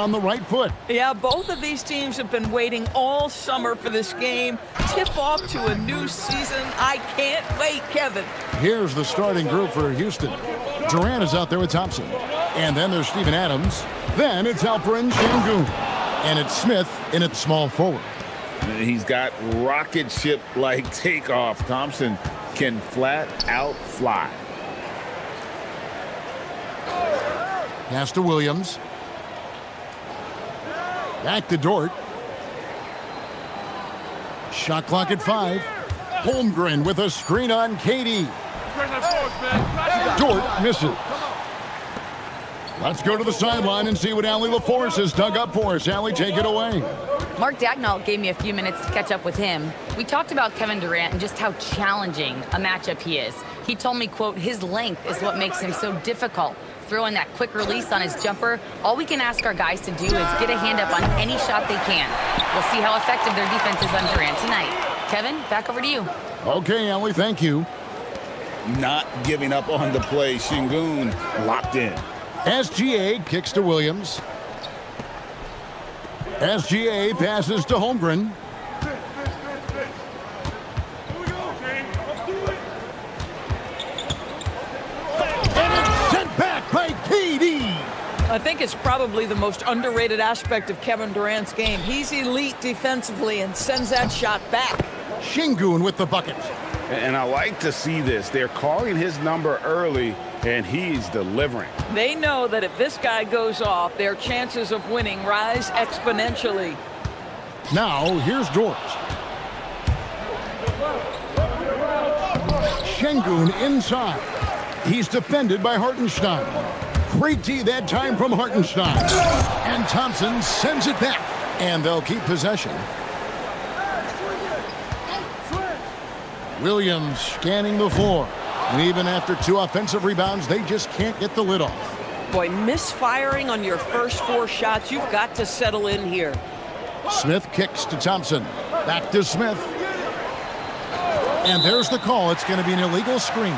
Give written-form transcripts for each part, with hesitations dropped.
on the right foot. Yeah, both of these teams have been waiting all summer for this game. Tip off to a new season. I can't wait, Kevin. Here's the starting group for Houston. Durant is out there with Thompson. And then there's Steven Adams. Then it's Alperen Sengun. And it's Smith in its small forward. He's got rocket ship-like takeoff. Thompson can flat out fly. Pass to Williams. Back to Dort. Shot clock at 5. Holmgren with a screen on KD. Dort misses. Let's go to the sideline and see what Allie LaForce has dug up for us. Allie, take it away. Mark Daigneault gave me a few minutes to catch up with him. We talked about Kevin Durant and just how challenging a matchup he is. He told me, quote, his length is what makes him so difficult. Throwing that quick release on his jumper, all we can ask our guys to do is get a hand up on any shot they can. We'll see how effective their defense is on Durant tonight. Kevin, back over to you. Okay, Allie, thank you. Not giving up on the play. Sengun locked in. SGA kicks to Williams. SGA passes to Holmgren. And it's sent back by KD. I think it's probably the most underrated aspect of Kevin Durant's game. He's elite defensively and sends that shot back. Sengun with the bucket. And I like to see this. They're calling his number early, and he's delivering. They know that if this guy goes off, their chances of winning rise exponentially. Now, here's Dort. Sengun inside. He's defended by Hartenstein. Great D that time from Hartenstein. And Thompson sends it back. And they'll keep possession. Williams scanning the floor. And even after 2 offensive rebounds, they just can't get the lid off. Boy, misfiring on your first 4 shots, you've got to settle in here. Smith kicks to Thompson. Back to Smith. And there's the call. It's going to be an illegal screen.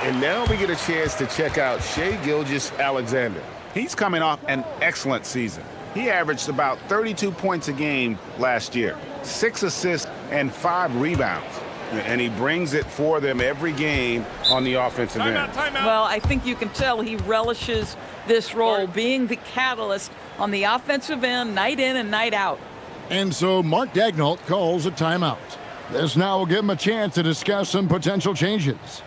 And now we get a chance to check out Shai Gilgeous-Alexander. He's coming off an excellent season. He averaged about 32 points a game last year, 6 assists and 5 rebounds. And he brings it for them every game on the offensive end. Well, I think you can tell he relishes this role, being the catalyst on the offensive end, night in and night out. And so Mark Daigneault calls a timeout. This now will give him a chance to discuss some potential changes.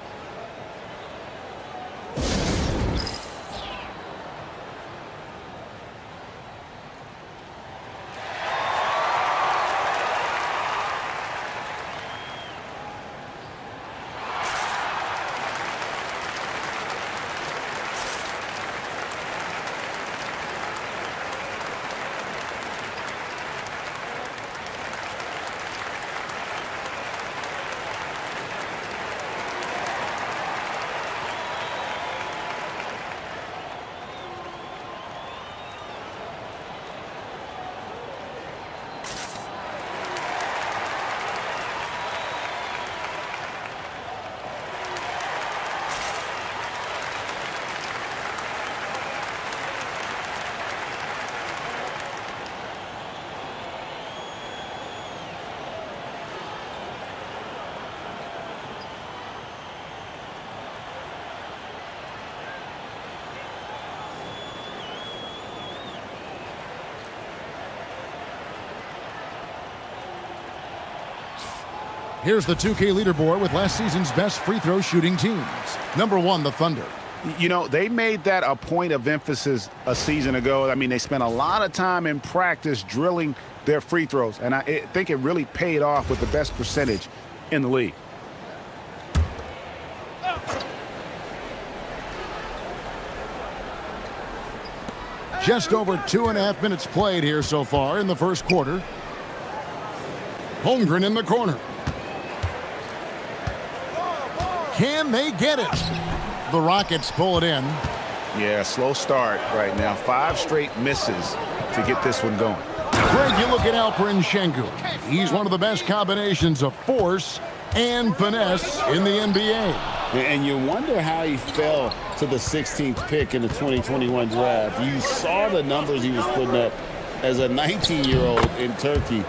Here's the 2K leaderboard with last season's best free throw shooting teams. Number 1, the Thunder. You know, they made that a point of emphasis a season ago. I mean, they spent a lot of time in practice drilling their free throws, and I think it really paid off with the best percentage in the league. Just over 2.5 minutes played here so far in the first quarter. Holmgren in the corner. Can they get it? The Rockets pull it in. Yeah, slow start right now. 5 straight misses to get this one going. Greg, you look at Alperen Sengun. He's one of the best combinations of force and finesse in the NBA. And you wonder how he fell to the 16th pick in the 2021 draft. You saw the numbers he was putting up as a 19-year-old in Turkey.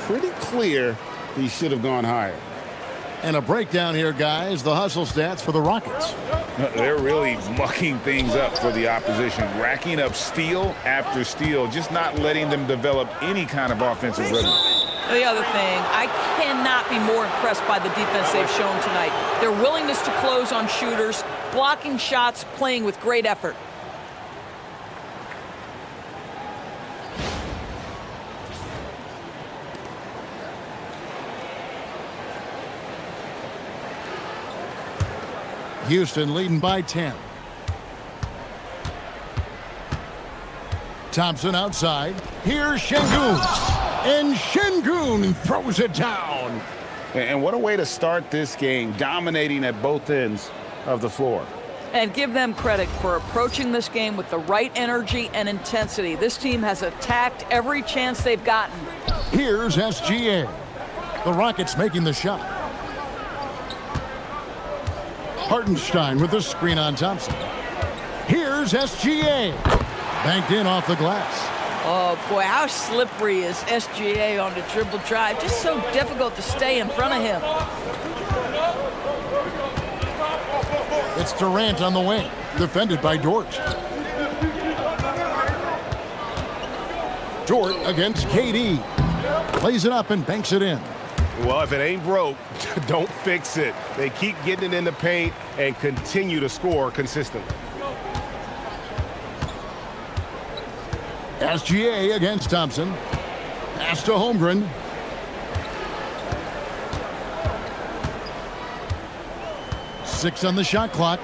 Pretty clear he should have gone higher. And a breakdown here, guys. The hustle stats for the Rockets. They're really mucking things up for the opposition, racking up steal after steal, just not letting them develop any kind of offensive rhythm. The other thing, I cannot be more impressed by the defense they've shown tonight. Their willingness to close on shooters, blocking shots, playing with great effort. Houston leading by 10. Thompson outside. Here's Şengün. And Şengün throws it down. And what a way to start this game, dominating at both ends of the floor. And give them credit for approaching this game with the right energy and intensity. This team has attacked every chance they've gotten. Here's SGA. The Rockets making the shot. Hartenstein with the screen on Thompson. Here's SGA. Banked in off the glass. Oh, boy, how slippery is SGA on the dribble drive? Just so difficult to stay in front of him. It's Durant on the wing, defended by Dort. Dort against KD. Plays it up and banks it in. Well, if it ain't broke, don't fix it. They keep getting it in the paint and continue to score consistently. SGA against Thompson. Pass to Holmgren. Six on the shot clock.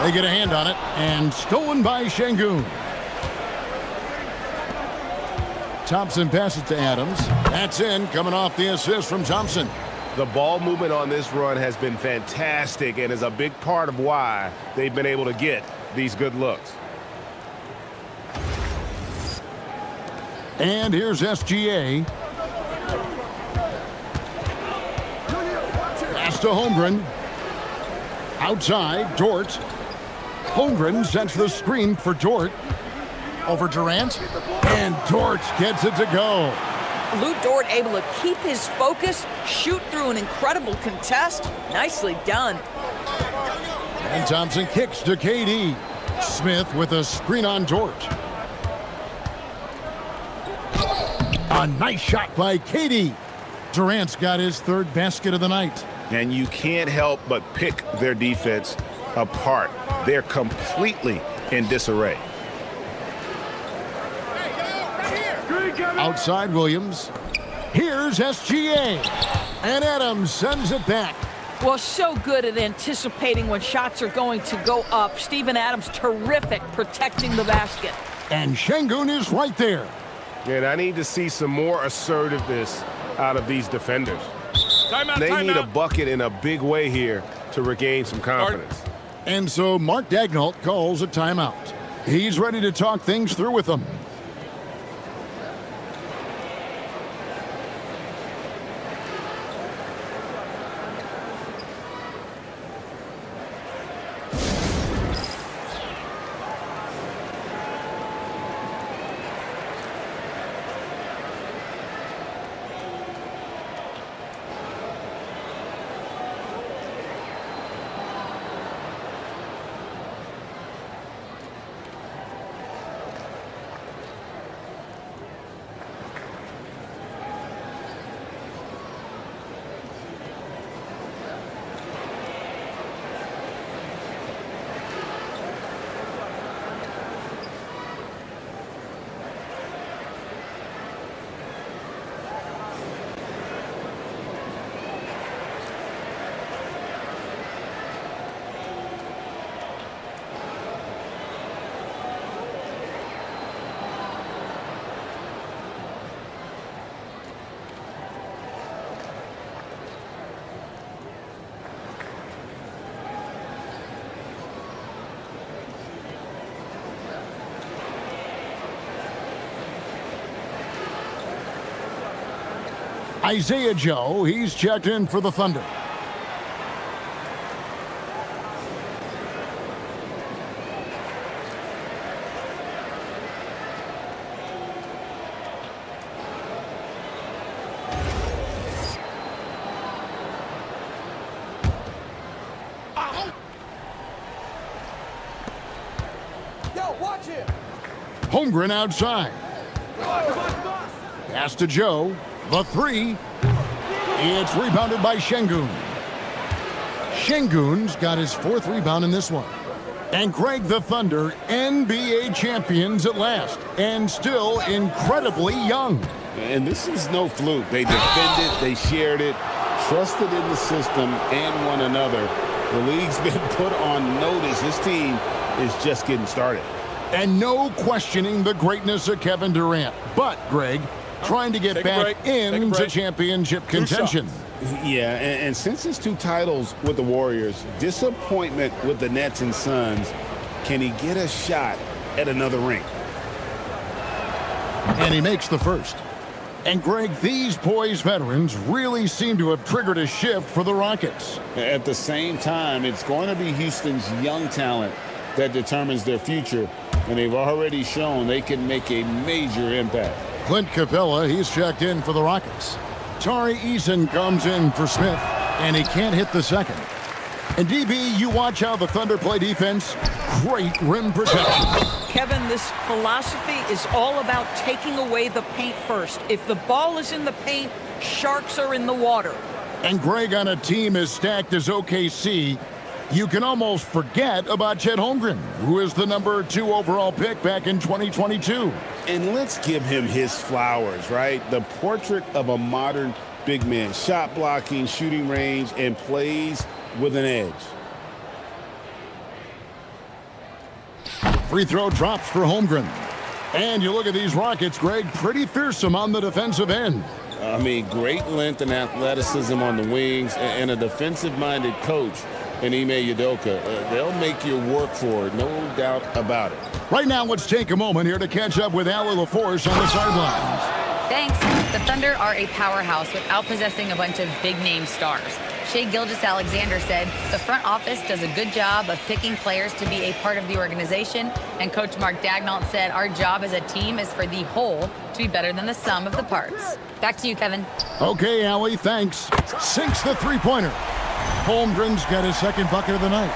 They get a hand on it, and stolen by Şengün. Thompson passes to Adams. That's in, coming off the assist from Thompson. The ball movement on this run has been fantastic and is a big part of why they've been able to get these good looks. And here's SGA. Pass to Holmgren. Outside, Dort. Holmgren sets the screen for Dort. Over Durant. And Dort gets it to go. Lou Dort able to keep his focus, shoot through an incredible contest. Nicely done. And Thompson kicks to KD. Smith with a screen on Dort. A nice shot by KD. Durant's got his third basket of the night. And you can't help but pick their defense apart. They're completely in disarray. Outside Williams. Here's SGA. And Adams sends it back. Well, so good at anticipating when shots are going to go up. Steven Adams, terrific protecting the basket. And Şengün is right there. And I need to see some more assertiveness out of these defenders. They need a bucket in a big way here to regain some confidence. And so Mark Daigneault calls a timeout. He's ready to talk things through with them. Isaiah Joe, he's checked in for the Thunder. Holmgren outside. Pass to Joe. The three. It's rebounded by Şengün. Şengün's got his 4th rebound in this one. And Greg, the Thunder, NBA champions at last, and still incredibly young. And this is no fluke. They defended, they shared it, trusted in the system and one another. The league's been put on notice. This team is just getting started. And no questioning the greatness of Kevin Durant. But, Greg, trying to get back into championship contention. Yeah, and since his 2 titles with the Warriors, disappointment with the Nets and Suns, can he get a shot at another ring? And he makes the first. And, Greg, these poised veterans really seem to have triggered a shift for the Rockets. At the same time, it's going to be Houston's young talent that determines their future, and they've already shown they can make a major impact. Clint Capella, he's checked in for the Rockets. Tari Eason comes in for Smith, and he can't hit the second. And DB, you watch how the Thunder play defense. Great rim protection. Kevin, this philosophy is all about taking away the paint first. If the ball is in the paint, sharks are in the water. And Greg, on a team as stacked as OKC, you can almost forget about Chet Holmgren, who is the number 2 overall pick back in 2022. And let's give him his flowers, right? The portrait of a modern big man. Shot blocking, shooting range, and plays with an edge. Free throw drops for Holmgren. And you look at these Rockets, Greg, pretty fearsome on the defensive end. I mean, great length and athleticism on the wings, and a defensive-minded coach in Ime Udoka. They'll make you work for it, no doubt about it. Right now, let's take a moment here to catch up with Allie LaForce on the sidelines. Thanks. The Thunder are a powerhouse without possessing a bunch of big-name stars. Shai Gilgeous-Alexander said the front office does a good job of picking players to be a part of the organization, and Coach Mark Daigneault said our job as a team is for the whole to be better than the sum of the parts. Back to you, Kevin. Okay, Allie, thanks. Sinks the three-pointer. Holmgren's got his 2nd bucket of the night.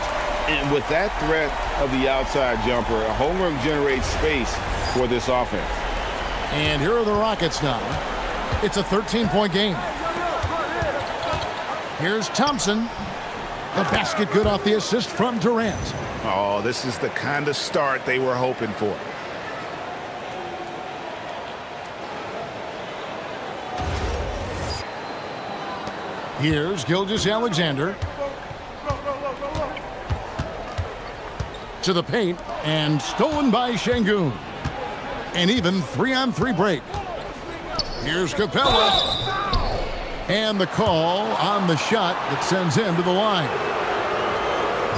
And with that threat of the outside jumper, Holmgren generates space for this offense. And here are the Rockets now. It's a 13-point game. Here's Thompson. The basket good off the assist from Durant. Oh, this is the kind of start they were hoping for. Here's Gilgeous-Alexander. To the paint, and stolen by Şengün. An even 3-on-3 break. Here's Capella. And the call on the shot that sends him to the line.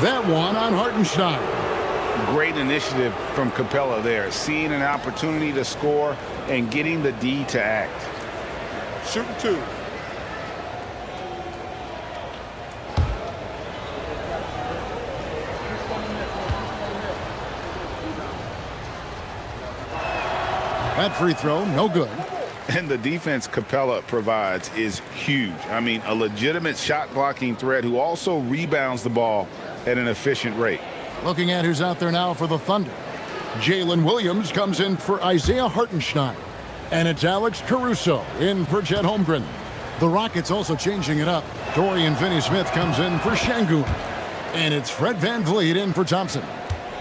That one on Hartenstein. Great initiative from Capella there, seeing an opportunity to score and getting the D to act. Shooting 2. That free throw, no good. And the defense Capella provides is huge. I mean, a legitimate shot-blocking threat who also rebounds the ball at an efficient rate. Looking at who's out there now for the Thunder. Jalen Williams comes in for Isaiah Hartenstein. And it's Alex Caruso in for Chet Holmgren. The Rockets also changing it up. Dorian Finney-Smith comes in for Şengün. And it's Fred VanVleet in for Thompson.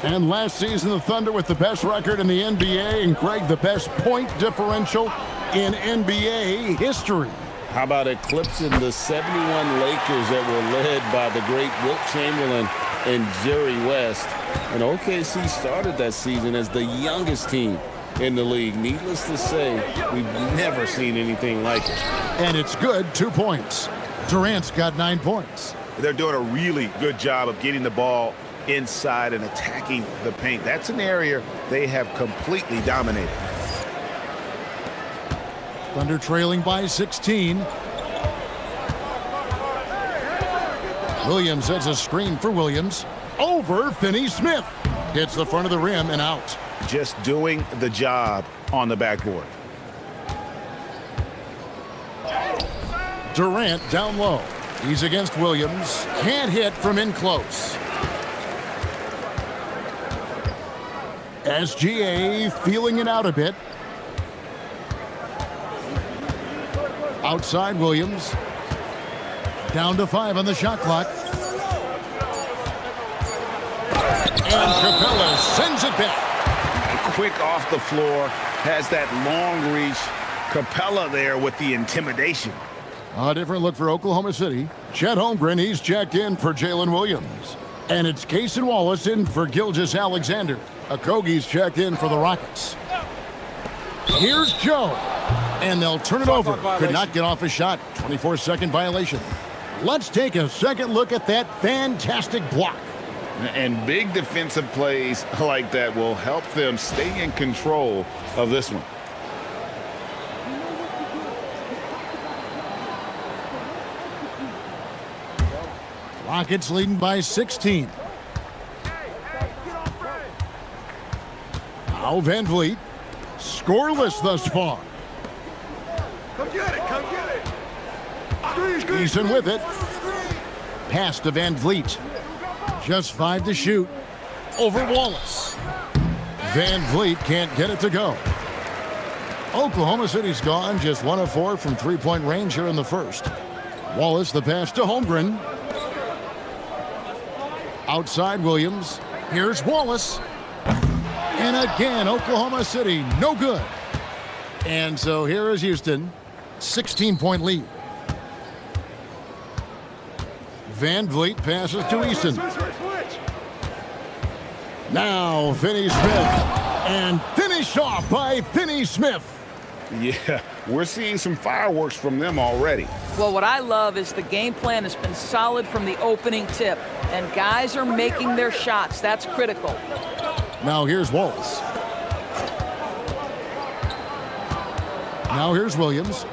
And last season, the Thunder with the best record in the NBA, and Greg, the best point differential in NBA history. How about eclipsing the 71 Lakers that were led by the great Wilt Chamberlain and Jerry West? And OKC started that season as the youngest team in the league. Needless to say, we've never seen anything like it. And it's good, 2 points. Durant's got 9 points. They're doing a really good job of getting the ball inside and attacking the paint. That's an area they have completely dominated. Thunder trailing by 16. Williams sets a screen for Williams. Over Finney-Smith. Hits the front of the rim and out. Just doing the job on the backboard. Durant down low. He's against Williams. Can't hit from in close. SGA feeling it out a bit. Outside Williams. Down to 5 on the shot clock. And Capella sends it back. Quick off the floor, has that long reach. Capella there with the intimidation. A different look for Oklahoma City. Chet Holmgren, he's checked in for Jalen Williams. And it's Cason Wallace in for Gilgeous-Alexander. Okogie's checked in for the Rockets. Here's Joe. And they'll turn it over. Could not get off a shot. 24-second violation. Let's take a second look at that fantastic block. And big defensive plays like that will help them stay in control of this one. Rockets leading by 16. Now Van Vliet. Scoreless thus far. Come get it, come get it. Eason with it. Pass to Van Vliet. Just 5 to shoot. Over Wallace. Van Vliet can't get it to go. Oklahoma City's gone just 1 of 4 from three-point range here in the first. Wallace the pass to Holmgren. Outside Williams. Here's Wallace. And again, Oklahoma City, no good. And so here is Houston, 16-point lead. Van Vliet passes to Eason. Now Finney-Smith. And finished off by Finney-Smith. Yeah, we're seeing some fireworks from them already. Well, what I love is the game plan has been solid from the opening tip, and guys are making their shots. That's critical. Now here's Wallace. Now here's Williams.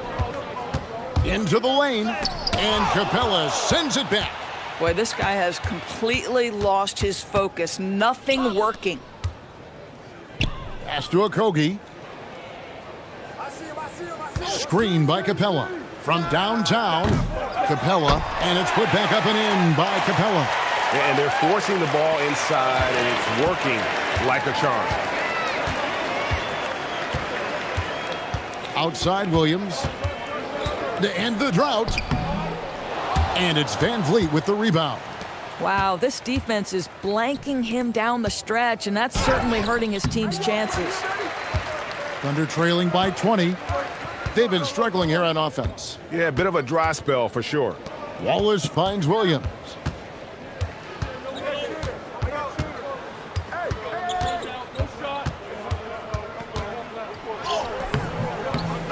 Into the lane, and Capella sends it back. Boy, this guy has completely lost his focus. Nothing working. Pass to Okogie. Screen by Capella. From downtown, Capella, and it's put back up and in by Capella. And they're forcing the ball inside, and it's working like a charm. Outside Williams. To end the drought. And it's Van Vliet with the rebound. Wow, this defense is blanking him down the stretch, and that's certainly hurting his team's chances. Thunder trailing by 20. They've been struggling here on offense. Yeah, a bit of a dry spell for sure. Wallace finds Williams.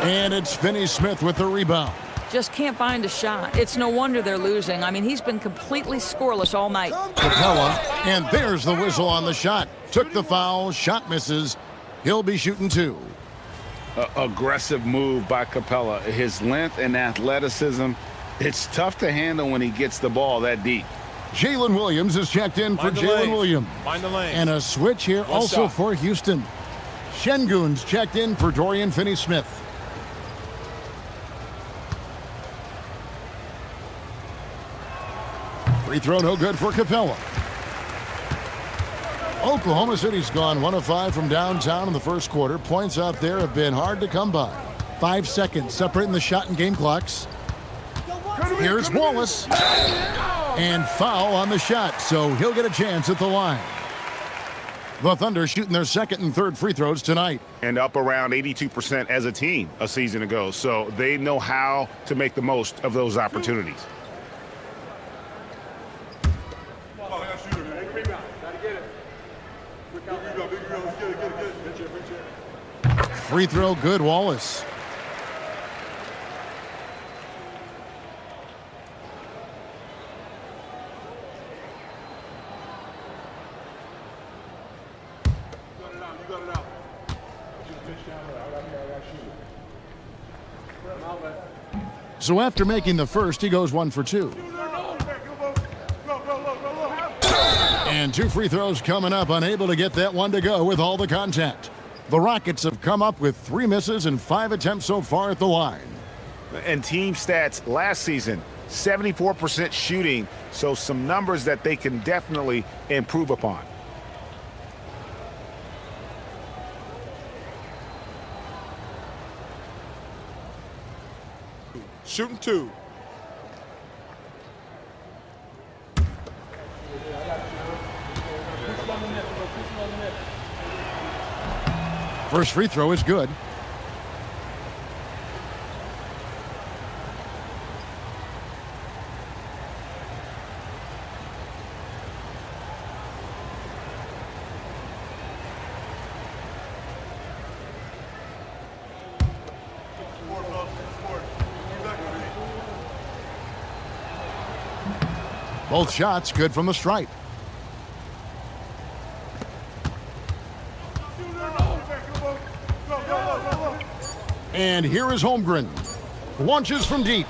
And it's Finney-Smith with the rebound. Just can't find a shot. It's no wonder they're losing. I mean, he's been completely scoreless all night. Capella, and there's the whistle on the shot. Took the foul, shot misses. He'll be shooting 2. Aggressive move by Capella. His length and athleticism, it's tough to handle when he gets the ball that deep. Jalen Williams is checked in for Jalen Williams. Find the lane. And a switch here also for Houston. Şengün's checked in for Dorian Finney-Smith. Free throw no good for Capella. Oklahoma City's gone 1 of 5 from downtown in the first quarter. Points out there have been hard to come by. 5 seconds separating the shot and game clocks. Here's Wallace. And foul on the shot, so he'll get a chance at the line. The Thunder shooting their second and third free throws tonight. And up around 82% as a team a season ago, so they know how to make the most of those opportunities. Free throw good, Wallace. So after making the first, he goes 1 for 2. And 2 free throws coming up, unable to get that one to go with all the contact. The Rockets have come up with 3 misses and 5 attempts so far at the line. And team stats last season, 74% shooting, so some numbers that they can definitely improve upon. Shooting 2. First free throw is good. Both shots good from the stripe. And here is Holmgren. Launches from deep.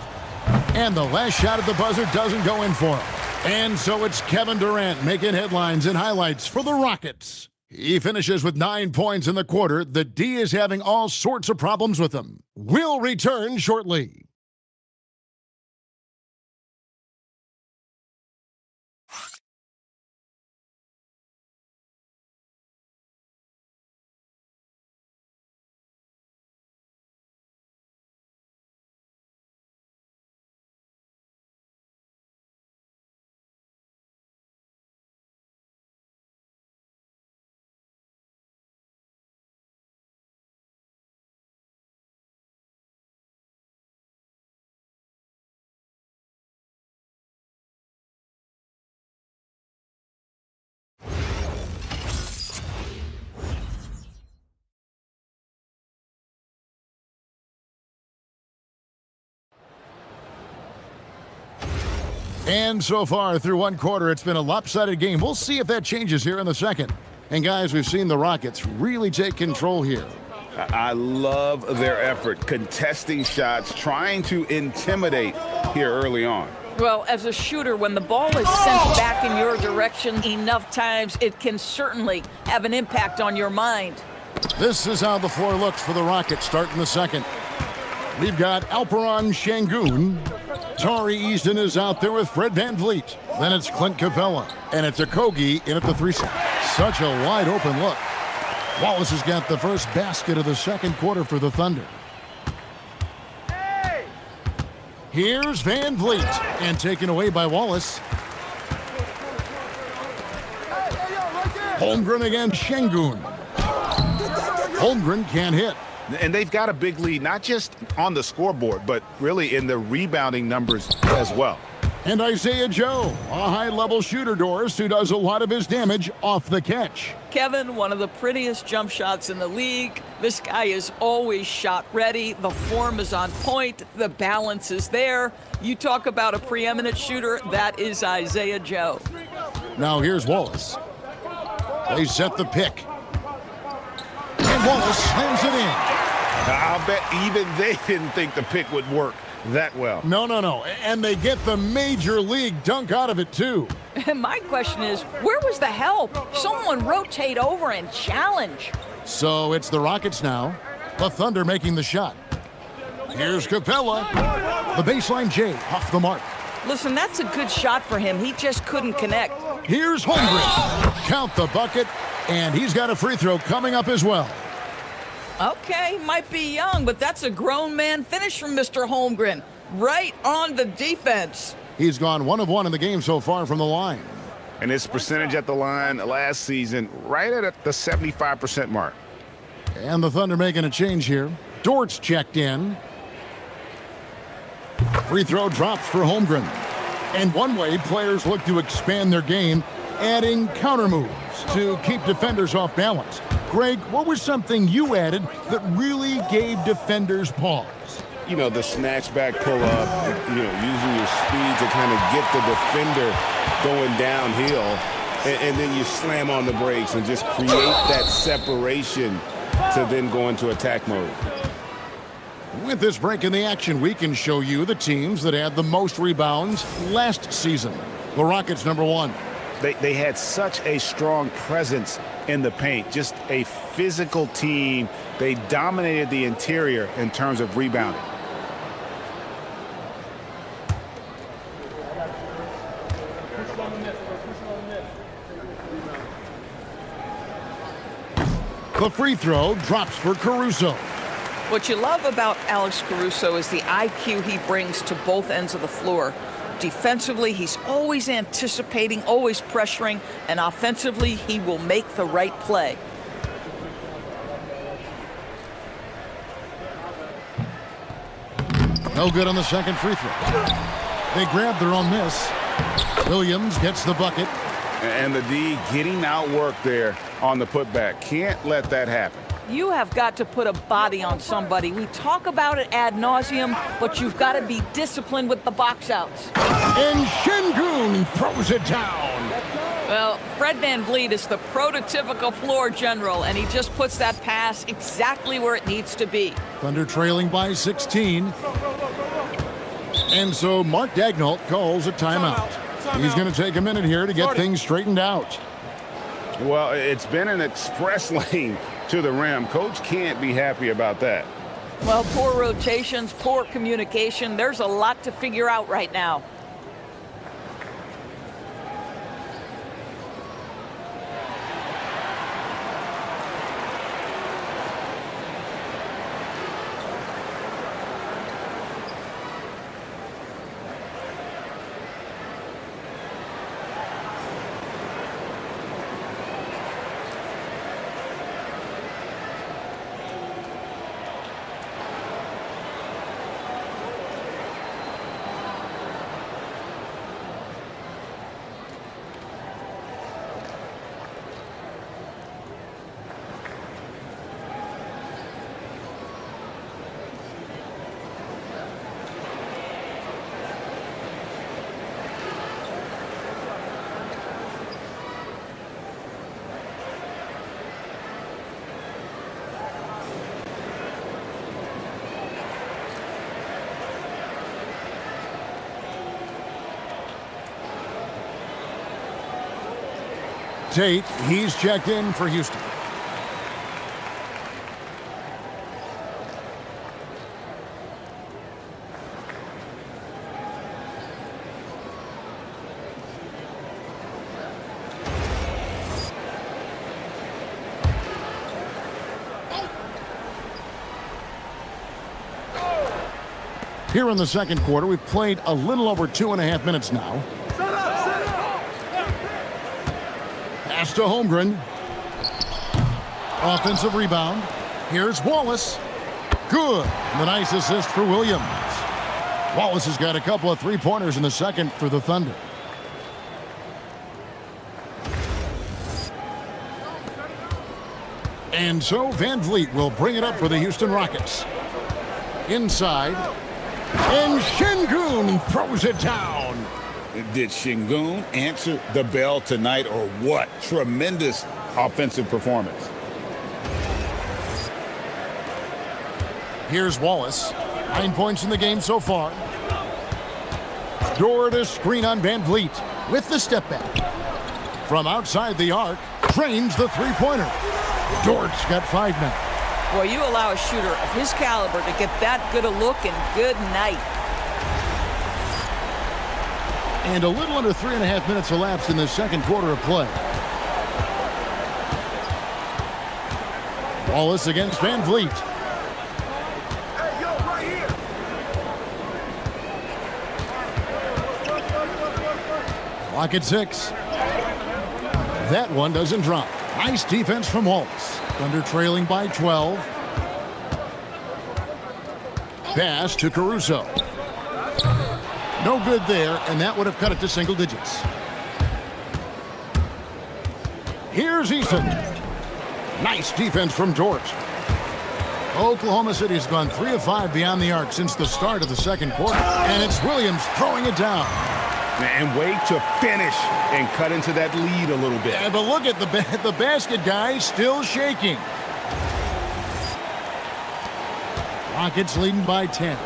And the last shot at the buzzer doesn't go in for him. And so it's Kevin Durant making headlines and highlights for the Rockets. He finishes with 9 points in the quarter. The D is having all sorts of problems with him. We'll return shortly. And so far through one quarter, it's been a lopsided game. We'll see if that changes here in the second. And guys, we've seen the Rockets really take control here. I love their effort, contesting shots, trying to intimidate here early on. Well, as a shooter, when the ball is sent back in your direction enough times, it can certainly have an impact on your mind. This is how the floor looks for the Rockets starting the second. We've got Alperon Şengün. Tari Easton is out there with Fred VanVleet. Then it's Clint Capella. And it's Okogie in at the 3. Such a wide open look. Wallace has got the first basket of the second quarter for the Thunder. Here's VanVleet. And taken away by Wallace. Holmgren against Şengün. Holmgren can't hit. And they've got a big lead, not just on the scoreboard, but really in the rebounding numbers as well. And Isaiah Joe, a high-level shooter, Doris, who does a lot of his damage off the catch. Kevin, one of the prettiest jump shots in the league. This guy is always shot ready. The form is on point. The balance is there. You talk about a preeminent shooter, that is Isaiah Joe. Now here's Wallace. They set the pick. And Wallace slams it in. I'll bet even they didn't think the pick would work that well. No. And they get the major league dunk out of it, too. And my question is, where was the help? Someone rotate over and challenge. So it's the Rockets now. The Thunder making the shot. Here's Capella. The baseline J off the mark. Listen, that's a good shot for him. He just couldn't connect. Here's Holmgren. Count the bucket. And he's got a free throw coming up as well. Okay, might be young, but that's a grown man finish from Mr. Holmgren. Right on the defense. He's gone 1 of 1 in the game so far from the line. And his percentage at the line last season, right at the 75% mark. And the Thunder making a change here. Dort's checked in. Free throw drops for Holmgren. And one way players look to expand their game, adding counter moves to keep defenders off balance. Greg, what was something you added that really gave defenders pause? You know, the snatch back pull-up, using your speed to kind of get the defender going downhill, and then you slam on the brakes and just create that separation to then go into attack mode. With this break in the action, we can show you the teams that had the most rebounds last season. The Rockets, number 1. They had such a strong presence in the paint, just a physical team. They dominated the interior in terms of rebounding. The free throw drops for Caruso. What you love about Alex Caruso is the IQ he brings to both ends of the floor. Defensively, he's always anticipating, always pressuring, and offensively, he will make the right play. No good on the second free throw. They grab their own miss. Williams gets the bucket. And the D getting outworked there on the putback. Can't let that happen. You have got to put a body on somebody. We talk about it ad nauseum, but you've got to be disciplined with the box outs. And Şengün throws it down. Well, Fred VanVleet is the prototypical floor general, and he just puts that pass exactly where it needs to be. Thunder trailing by 16. And so Mark Daigneault calls a timeout. He's going to take a minute here to get things straightened out. Well, it's been an express lane to the rim. Coach can't be happy about that. Well, poor rotations, poor communication. There's a lot to figure out right now. Tate, he's checked in for Houston. Here in the second quarter, we've played a little over 2.5 minutes now. Pass to Holmgren. Offensive rebound. Here's Wallace. Good. And the nice assist for Williams. Wallace has got a couple of three-pointers in the second for the Thunder. And so VanVleet will bring it up for the Houston Rockets. Inside. And Şengün throws it down. Did Şengün answer the bell tonight or what? Tremendous offensive performance. Here's Wallace. 9 points in the game so far. Door to screen on VanVleet with the step back. From outside the arc, drains the three-pointer. Dort's got 5 now. Boy, you allow a shooter of his caliber to get that good a look, and good night. And a little under 3.5 minutes elapsed in the second quarter of play. Wallace against VanVleet. Hey, yo, right here. Clock at 6. That one doesn't drop. Nice defense from Wallace. Thunder trailing by 12. Pass to Caruso. No good there, and that would have cut it to single digits. Here's Eason. Nice defense from Dort. Oklahoma City has gone 3 of 5 beyond the arc since the start of the second quarter. And it's Williams throwing it down. And way to finish and cut into that lead a little bit. Yeah, but look at the basket guy still shaking. Rockets leading by 10.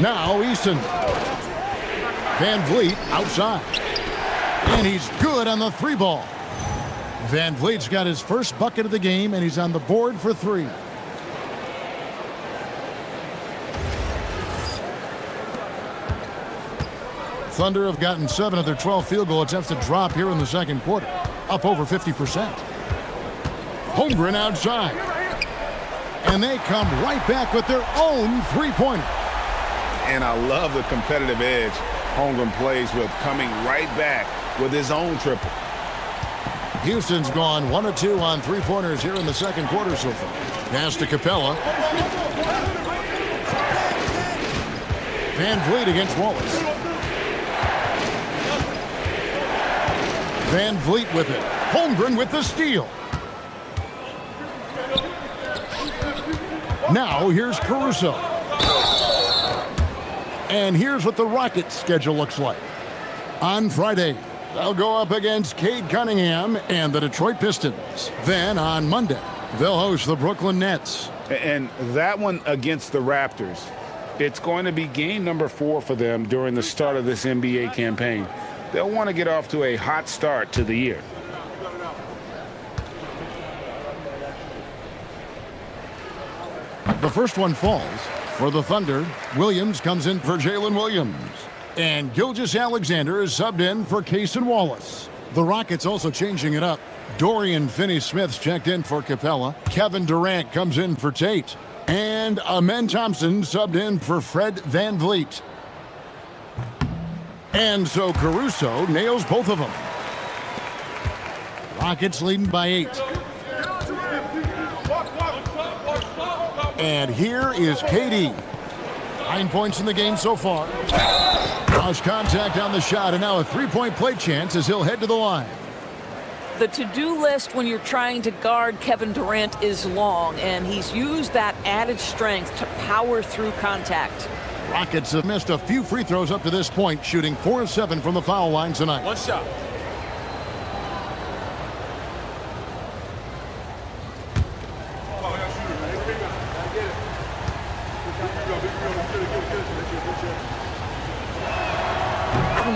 Now Easton. VanVleet outside. And he's good on the 3-ball. VanVleet's got his first bucket of the game, and he's on the board for 3. Thunder have gotten 7 of their 12 field goal attempts to drop here in the second quarter, up over 50%. Holmgren outside. And they come right back with their own three-pointer. And I love the competitive edge Holmgren plays with, coming right back with his own triple. Houston's gone 1 of 2 on three-pointers here in the second quarter so far. Pass to Capella. Van Vliet against Wallace. Van Vliet with it. Holmgren with the steal. Now here's Caruso. And here's what the Rockets' schedule looks like. On Friday, they'll go up against Cade Cunningham and the Detroit Pistons. Then on Monday, they'll host the Brooklyn Nets. And that one against the Raptors, it's going to be game number 4 for them during the start of this NBA campaign. They'll want to get off to a hot start to the year. The first one falls. For the Thunder, Williams comes in for Jalen Williams. And Gilgeous-Alexander is subbed in for Cason Wallace. The Rockets also changing it up. Dorian Finney-Smith's checked in for Capella. Kevin Durant comes in for Tate. And Amen Thompson subbed in for Fred Van Vliet. And so Caruso nails both of them. Rockets leading by 8. And here is KD. 9 points in the game so far. Lost contact on the shot, and now a three-point play chance as he'll head to the line. The to-do list when you're trying to guard Kevin Durant is long, and he's used that added strength to power through contact. Rockets have missed a few free throws up to this point, shooting 4 of 7 from the foul line tonight. One shot.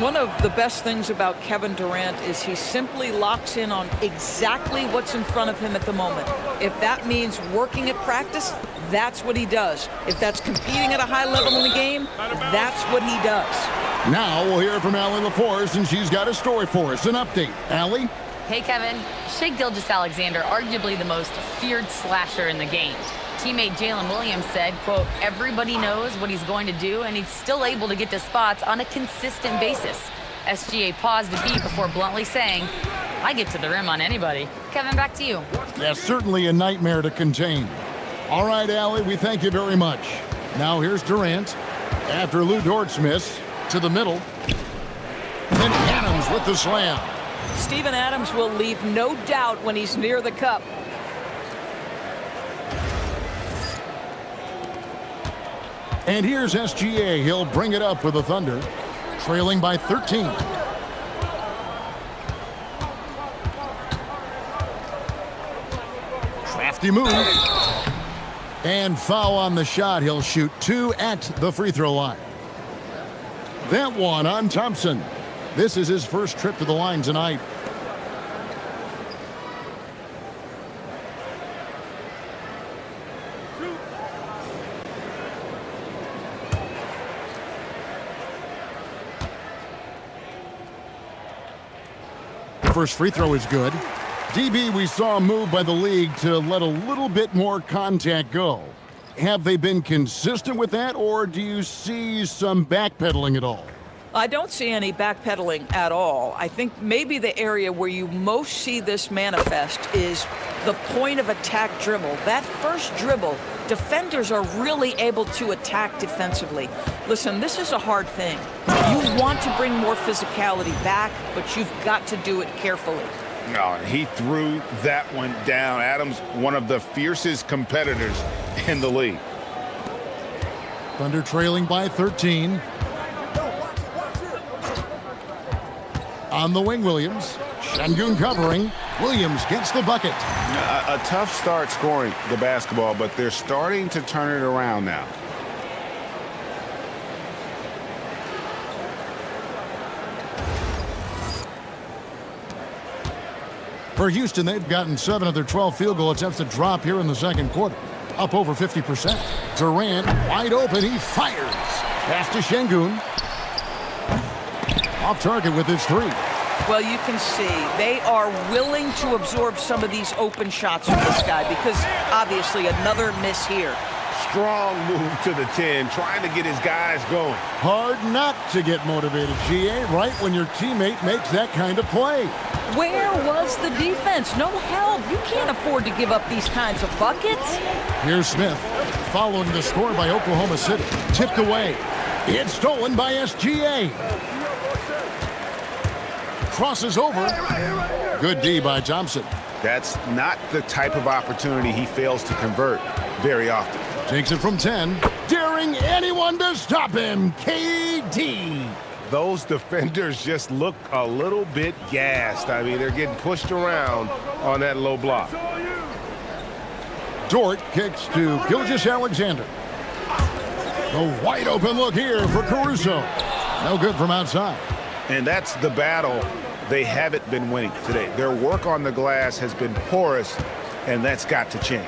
One of the best things about Kevin Durant is he simply locks in on exactly what's in front of him at the moment. If that means working at practice, that's what he does. If that's competing at a high level in the game, that's what he does. Now we'll hear from Allie LaForce, and she's got a story for us. An update. Allie? Hey, Kevin. Shai Gilgeous-Alexander, arguably the most feared slasher in the game. Teammate Jalen Williams said, quote, everybody knows what he's going to do, and he's still able to get to spots on a consistent basis. SGA paused a beat before bluntly saying, I get to the rim on anybody. Kevin, back to you. That's certainly a nightmare to contain. All right, Allie, we thank you very much. Now here's Durant. After Lou Dort's miss, to the middle. Then Adams with the slam. Steven Adams will leave no doubt when he's near the cup. And here's SGA. He'll bring it up for the Thunder, trailing by 13. Crafty move. And foul on the shot. He'll shoot 2 at the free throw line. That one on Thompson. This is his first trip to the line tonight. First free throw is good. DB, we saw a move by the league to let a little bit more contact go. Have they been consistent with that, or do you see some backpedaling at all? I don't see any backpedaling at all. I think maybe the area where you most see this manifest is the point of attack dribble. That first dribble, defenders are really able to attack defensively. Listen, this is a hard thing. You want to bring more physicality back, but you've got to do it carefully. No, he threw that one down. Adams, one of the fiercest competitors in the league. Thunder trailing by 13. On the wing, Williams. Şengün covering. Williams gets the bucket. A tough start scoring the basketball, but they're starting to turn it around now. For Houston, they've gotten 7 of their 12 field goal attempts to drop here in the second quarter. Up over 50%. Durant wide open. He fires. Pass to Şengün. Off target with his 3. Well, you can see they are willing to absorb some of these open shots from this guy because obviously another miss here. Strong move to the 10, trying to get his guys going. Hard not to get motivated, GA, right when your teammate makes that kind of play. Where was the defense? No help. You can't afford to give up these kinds of buckets. Here's Smith, following the score by Oklahoma City. Tipped away. It's stolen by SGA. Crosses over. Good D by Thompson. That's not the type of opportunity he fails to convert very often. Takes it from 10. Daring anyone to stop him. KD. Those defenders just look a little bit gassed. I mean, they're getting pushed around on that low block. Dort kicks to Gilgeous-Alexander. The wide open look here for Caruso. No good from outside. And that's the battle they haven't been winning today. Their work on the glass has been porous, and that's got to change.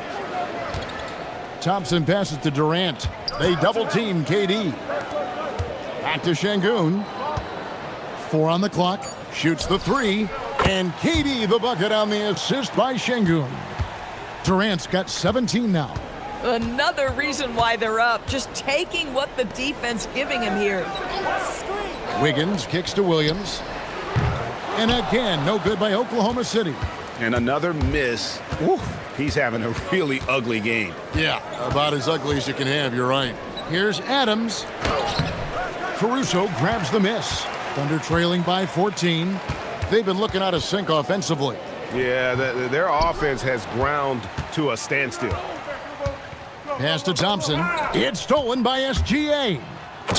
Thompson passes to Durant. They double team KD. Back to Şengün. 4 on the clock. Shoots the 3. And KD the bucket on the assist by Şengün. Durant's got 17 now. Another reason why they're up. Just taking what the defense giving him here. Wiggins kicks to Williams. And again, no good by Oklahoma City. And another miss. Woo, he's having a really ugly game. Yeah, about as ugly as you can have, you're right. Here's Adams. Caruso grabs the miss. Thunder trailing by 14. They've been looking out of sync offensively. Yeah, their offense has ground to a standstill. Pass to Thompson. It's stolen by SGA.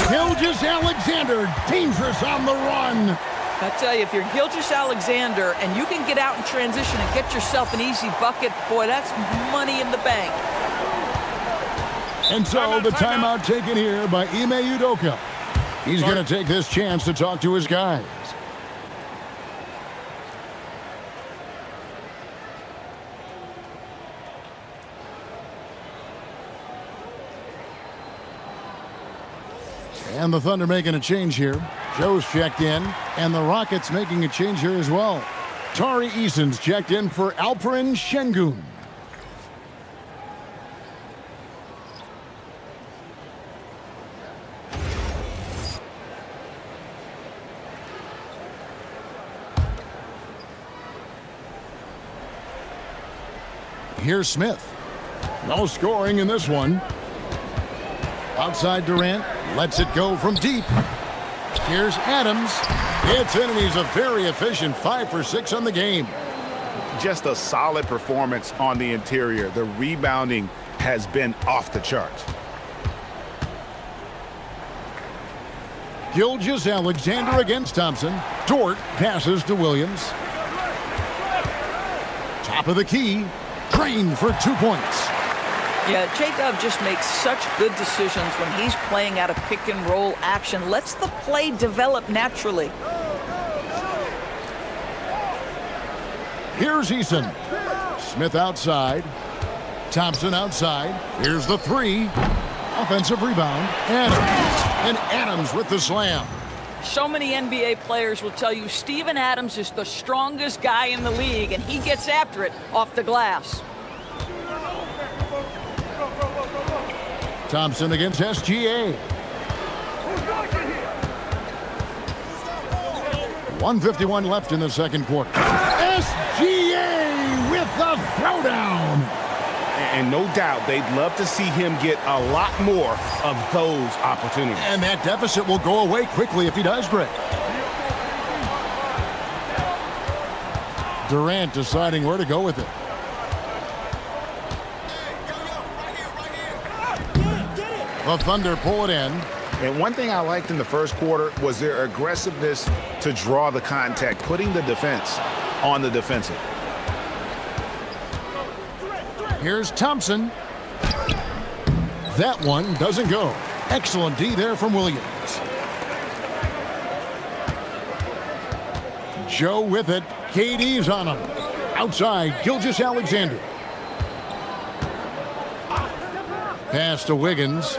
Gilgeous-Alexander, dangerous on the run. I tell you, if you're Gilgeous-Alexander and you can get out in transition and get yourself an easy bucket, boy, that's money in the bank. And so the timeout taken here by Ime Udoka. He's going to take this chance to talk to his guys. And the Thunder making a change here. Joe's checked in, and the Rockets making a change here as well. Tari Eason's checked in for Alperen Şengün. Here's Smith. No scoring in this one. Outside Durant, lets it go from deep. Here's Adams. It's in, and he's a very efficient 5 for 6 on the game. Just a solid performance on the interior. The rebounding has been off the charts. Gilgeous-Alexander against Thompson. Dort passes to Williams. Top of the key. Drain for 2 points. Yeah, J-Dub just makes such good decisions when he's playing out of pick-and-roll action. Lets the play develop naturally. Here's Eason. Smith outside. Thompson outside. Here's the 3. Offensive rebound. Adams. And Adams with the slam. So many NBA players will tell you Steven Adams is the strongest guy in the league, and he gets after it off the glass. Thompson against SGA. 1:51 left in the second quarter. SGA with the throwdown. And no doubt they'd love to see him get a lot more of those opportunities. And that deficit will go away quickly if he does, Greg. Durant deciding where to go with it. The Thunder pull it in. And one thing I liked in the first quarter was their aggressiveness to draw the contact, putting the defense on the defensive. Here's Thompson. That one doesn't go. Excellent D there from Williams. Joe with it. KD's on him. Outside, Gilgeous-Alexander. Pass to Wiggins.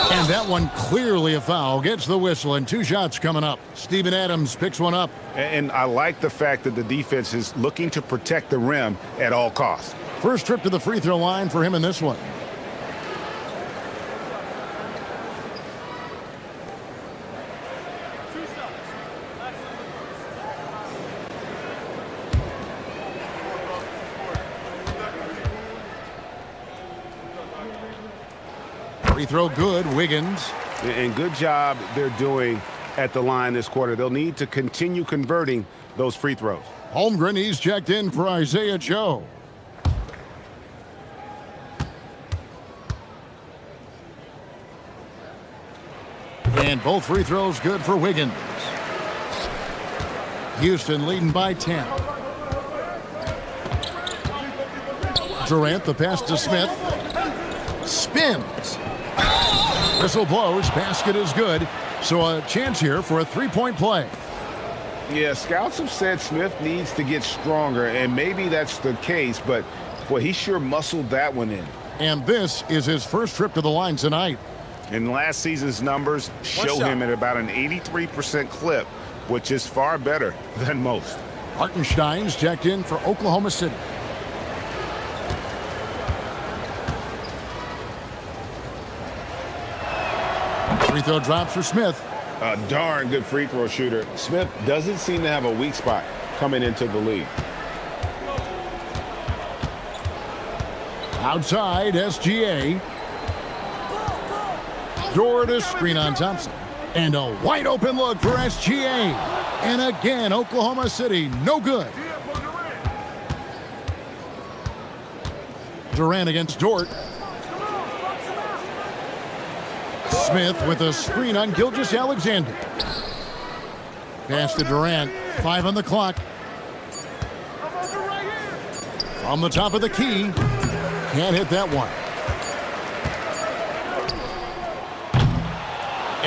And And that one clearly a foul. Gets the whistle, and 2 shots coming up. Steven Adams picks one up. And I like the fact that the defense is looking to protect the rim at all costs. First trip to the free throw line for him in this one. Free throw good, Wiggins. And good job they're doing at the line this quarter. They'll need to continue converting those free throws. Holmgren, he's checked in for Isaiah Joe. And both free throws good for Wiggins. Houston leading by 10. Durant, the pass to Smith. Spins. Whistle blows. Basket is good. So a chance here for a three-point play. Yeah, scouts have said Smith needs to get stronger, and maybe that's the case, but, boy, he sure muscled that one in. And this is his first trip to the line tonight. And last season's numbers show him at about an 83% clip, which is far better than most. Hartenstein's checked in for Oklahoma City. Free throw drops for Smith. A darn good free throw shooter. Smith doesn't seem to have a weak spot coming into the league. Outside, SGA. Dort to screen on Thompson. And a wide open look for SGA. And again, Oklahoma City, no good. Durant against Dort. Smith with a screen on Gilgeous-Alexander. Pass to Durant. 5 on the clock. From the top of the key. Can't hit that one.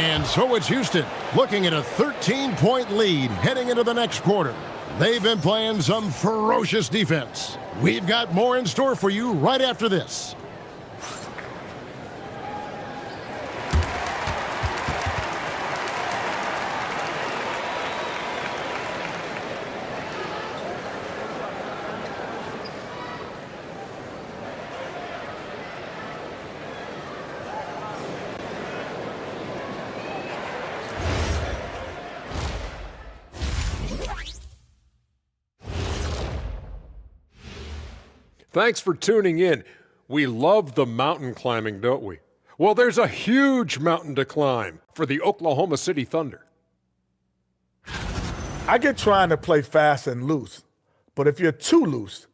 And so it's Houston looking at a 13-point lead heading into the next quarter. They've been playing some ferocious defense. We've got more in store for you right after this. Thanks for tuning in. We love the mountain climbing, don't we? Well, there's a huge mountain to climb for the Oklahoma City Thunder. I get trying to play fast and loose, but if you're too loose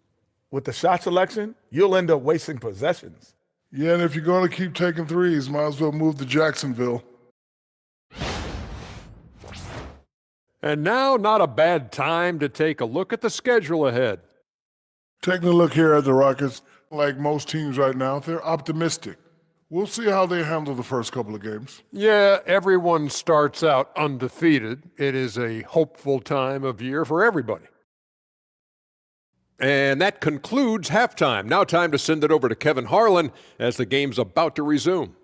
with the shot selection, you'll end up wasting possessions. Yeah, and if you're going to keep taking threes, might as well move to Jacksonville. And now, not a bad time to take a look at the schedule ahead. Taking a look here at the Rockets, like most teams right now, they're optimistic. We'll see how they handle the first couple of games. Yeah, everyone starts out undefeated. It is a hopeful time of year for everybody. And that concludes halftime. Now time to send it over to Kevin Harlan as the game's about to resume.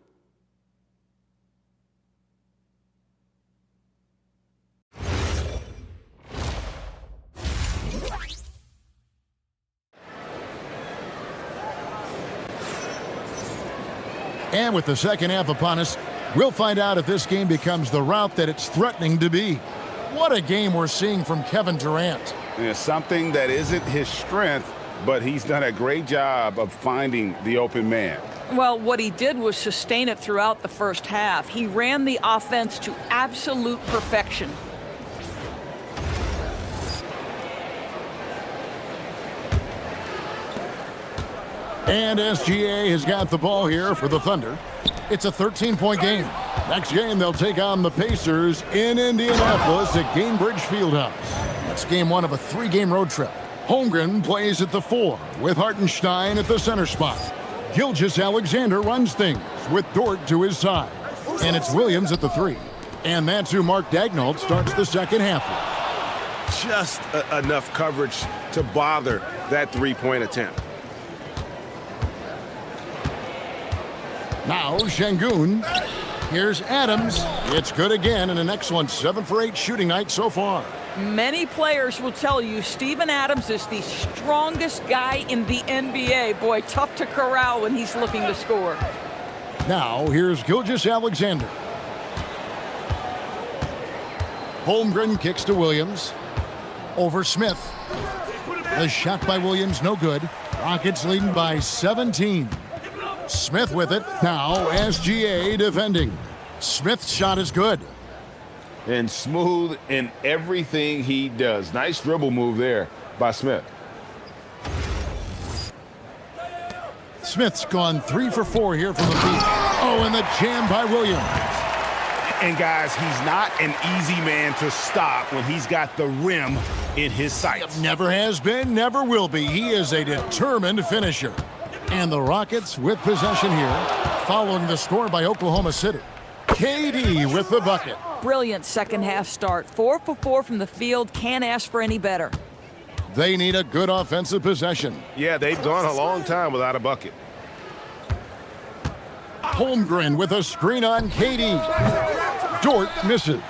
And with the second half upon us, we'll find out if this game becomes the route that it's threatening to be. What a game we're seeing from Kevin Durant. Yeah, something that isn't his strength, but he's done a great job of finding the open man. Well, what he did was sustain it throughout the first half. He ran the offense to absolute perfection. And SGA has got the ball here for the Thunder. It's a 13-point game. Next game, they'll take on the Pacers in Indianapolis at Gainbridge Fieldhouse. That's game one of a 3-game road trip. Holmgren plays at the 4 with Hartenstein at the center spot. Gilgeous-Alexander runs things with Dort to his side. And it's Williams at the 3. And that's who Mark Daigneault starts the second half with. Just enough coverage to bother that three-point attempt. Now Şengün. Here's Adams. It's good again, and an excellent 7 for 8 shooting night so far. Many players will tell you Steven Adams is the strongest guy in the NBA. Boy, tough to corral when he's looking to score. Now, here's Gilgeous-Alexander. Holmgren kicks to Williams. Over Smith. The shot by Williams, no good. Rockets leading by 17. Smith with it. Now, SGA defending. Smith's shot is good. And smooth in everything he does. Nice dribble move there by Smith. Smith's gone 3 for 4 here from the feet. Oh, and the jam by Williams. And guys, he's not an easy man to stop when he's got the rim in his sights. Never has been, never will be. He is a determined finisher. And the Rockets with possession here, following the score by Oklahoma City. KD with the bucket. Brilliant second half start. 4 for 4 from the field. Can't ask for any better. They need a good offensive possession. Yeah, they've gone a long time without a bucket. Holmgren with a screen on KD. Dort misses.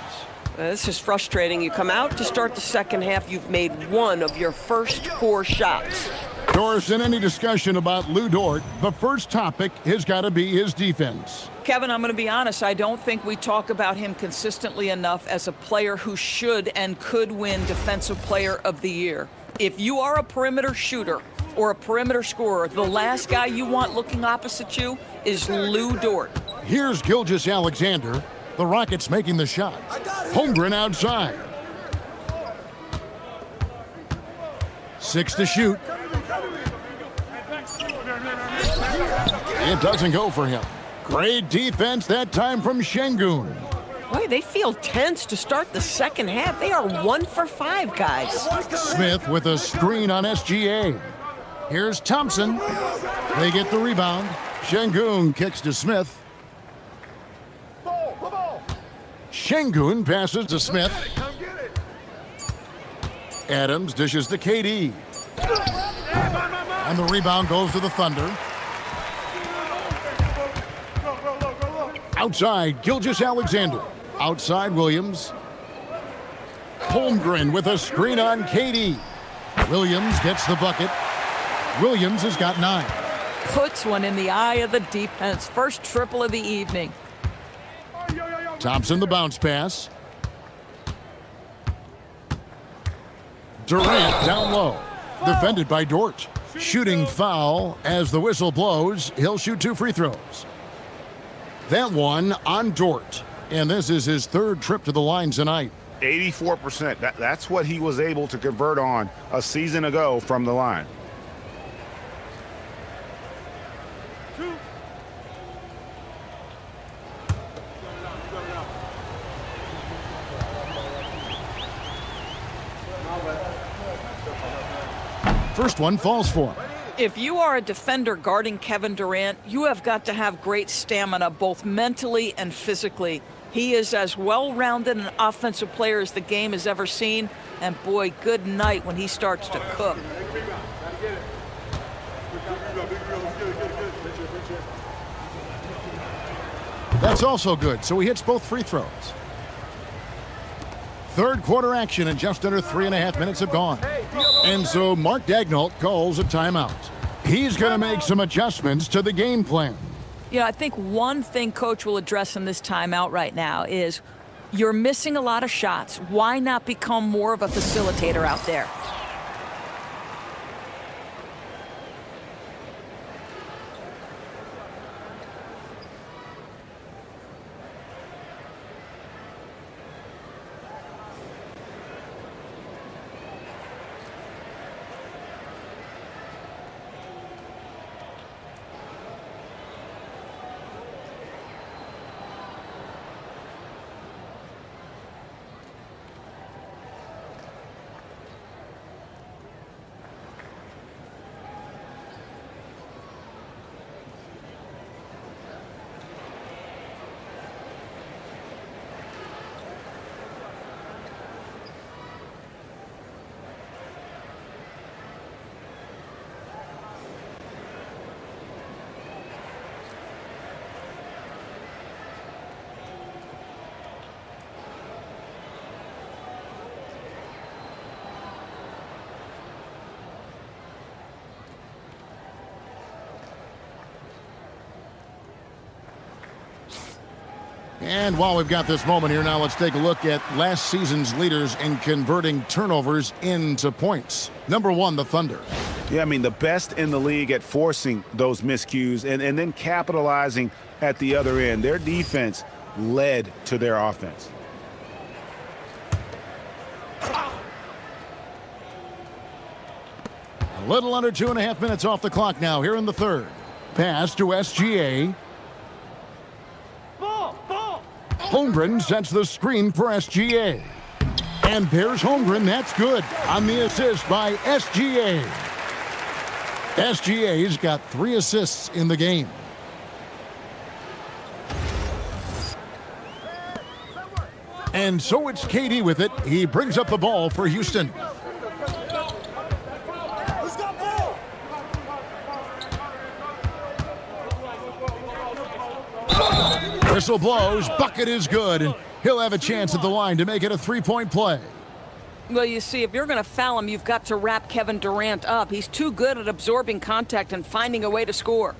This is frustrating. You come out to start the second half, you've made one of your first 4 shots. Doris, in any discussion about Lou Dort, the first topic has got to be his defense. Kevin, I'm going to be honest. I don't think we talk about him consistently enough as a player who should and could win Defensive Player of the Year. If you are a perimeter shooter or a perimeter scorer, the last guy you want looking opposite you is Lou Dort. Here's Gilgeous-Alexander. The Rockets making the shot. Holmgren outside. 6 to shoot. It doesn't go for him. Great defense that time from Şengün. Boy, they feel tense to start the second half. They are 1 for 5, guys. Smith with a screen on SGA. Here's Thompson. They get the rebound. Şengün kicks to Smith. Şengün passes to Smith. Adams dishes to KD. And the rebound goes to the Thunder. Outside, Gilgeous-Alexander. Outside, Williams. Holmgren with a screen on KD. Williams gets the bucket. Williams has got 9. Puts one in the eye of the defense. First triple of the evening. Thompson the bounce pass. Durant down low. Defended by Dort. Shooting foul as the whistle blows. He'll shoot 2 free throws. That one on Dort. And this is his 3rd trip to the line tonight. 84%. That's what he was able to convert on a season ago from the line. First one falls for him. If you are a defender guarding Kevin Durant, you have got to have great stamina, both mentally and physically. He is as well-rounded an offensive player as the game has ever seen, and boy, good night when he starts to cook. That's also good, so he hits both free throws. Third quarter action, and just under 3.5 minutes have gone. And so Mark Daigneault calls a timeout. He's going to make some adjustments to the game plan. Yeah, I think one thing Coach will address in this timeout right now is you're missing a lot of shots. Why not become more of a facilitator out there? And while we've got this moment here, now let's take a look at last season's leaders in converting turnovers into points. Number 1, the Thunder. Yeah, I mean, the best in the league at forcing those miscues and then capitalizing at the other end. Their defense led to their offense. A little under 2.5 minutes off the clock now here in the third. Pass to SGA. Holmgren sets the screen for SGA. And there's Holmgren. That's good on the assist by SGA. SGA's got 3 assists in the game. And so it's KD with it. He brings up the ball for Houston. Whistle blows, bucket is good, and he'll have a chance at the line to make it a 3-point play. Well, you see, if you're going to foul him, you've got to wrap Kevin Durant up. He's too good at absorbing contact and finding a way to score.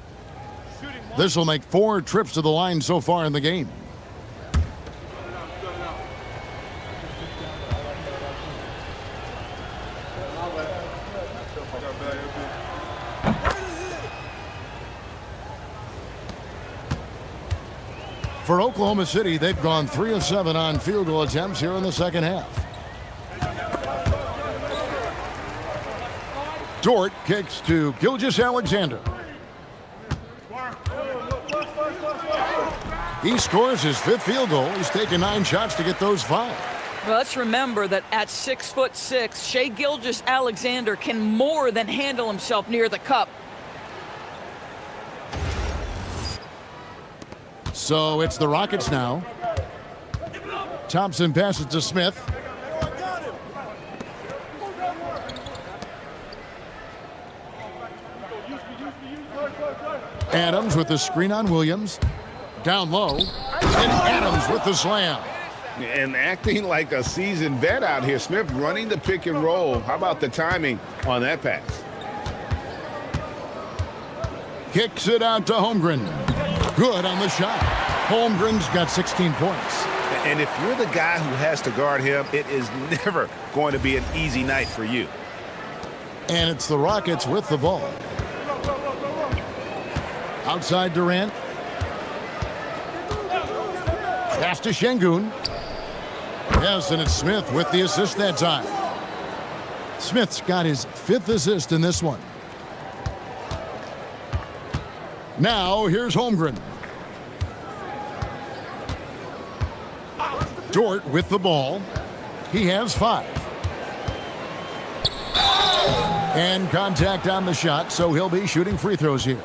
This will make 4 trips to the line so far in the game. For Oklahoma City, they've gone 3 of 7 on field goal attempts here in the second half. Dort kicks to Gilgeous-Alexander. He scores his 5th field goal. He's taken 9 shots to get those 5. Well, let's remember that at 6'6", Shai Gilgeous-Alexander can more than handle himself near the cup. So it's the Rockets now. Thompson passes to Smith. Adams with the screen on Williams. Down low. And Adams with the slam. And acting like a seasoned vet out here. Smith running the pick and roll. How about the timing on that pass? Kicks it out to Holmgren. Good on the shot. Holmgren's got 16 points. And if you're the guy who has to guard him, it is never going to be an easy night for you. And it's the Rockets with the ball. Outside Durant. Pass to Şengün. Yes, and it's Smith with the assist that time. Smith's got his 5th assist in this one. Now, here's Holmgren. Dort with the ball. He has 5. And contact on the shot, so he'll be shooting free throws here.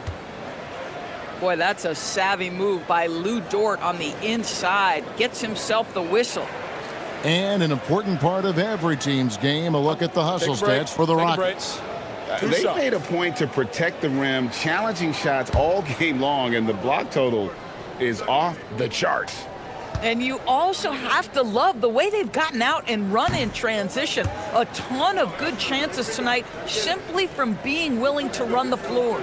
Boy, that's a savvy move by Lou Dort on the inside. Gets himself the whistle. And an important part of every team's game, a look at the hustle stats for the Rockets. They made a point to protect the rim, challenging shots all game long, and the block total is off the charts. And you also have to love the way they've gotten out and run in transition. A ton of good chances tonight simply from being willing to run the floor.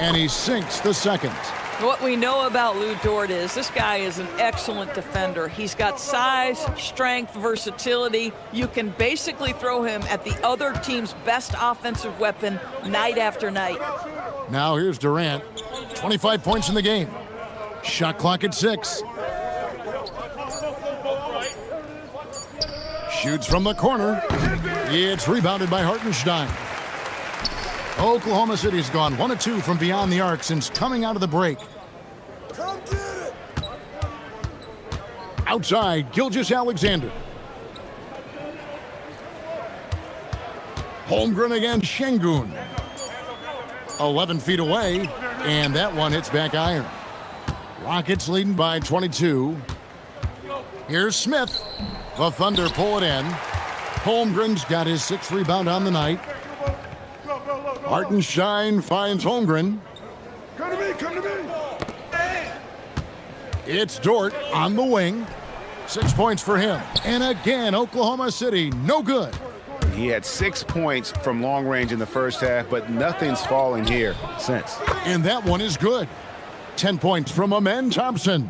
And he sinks the second. What we know about Lou Dort is this guy is an excellent defender. He's got size, strength, versatility. You can basically throw him at the other team's best offensive weapon night after night. Now here's Durant. 25 points in the game. Shot clock at 6. Shoots from the corner. It's rebounded by Hartenstein. Oklahoma City's gone 1 of 2 from beyond the arc since coming out of the break. Come get it. Outside, Gilgeous-Alexander. Holmgren against Şengün. 11 feet away, and that one hits back iron. Rockets leading by 22. Here's Smith. The Thunder pull it in. Holmgren's got his 6th rebound on the night. Hartenstein finds Holmgren. Come to me, come to me. It's Dort on the wing. 6 points for him. And again, Oklahoma City, no good. He had 6 points from long range in the first half, but nothing's fallen here since. And that one is good. 10 points from Amen Thompson.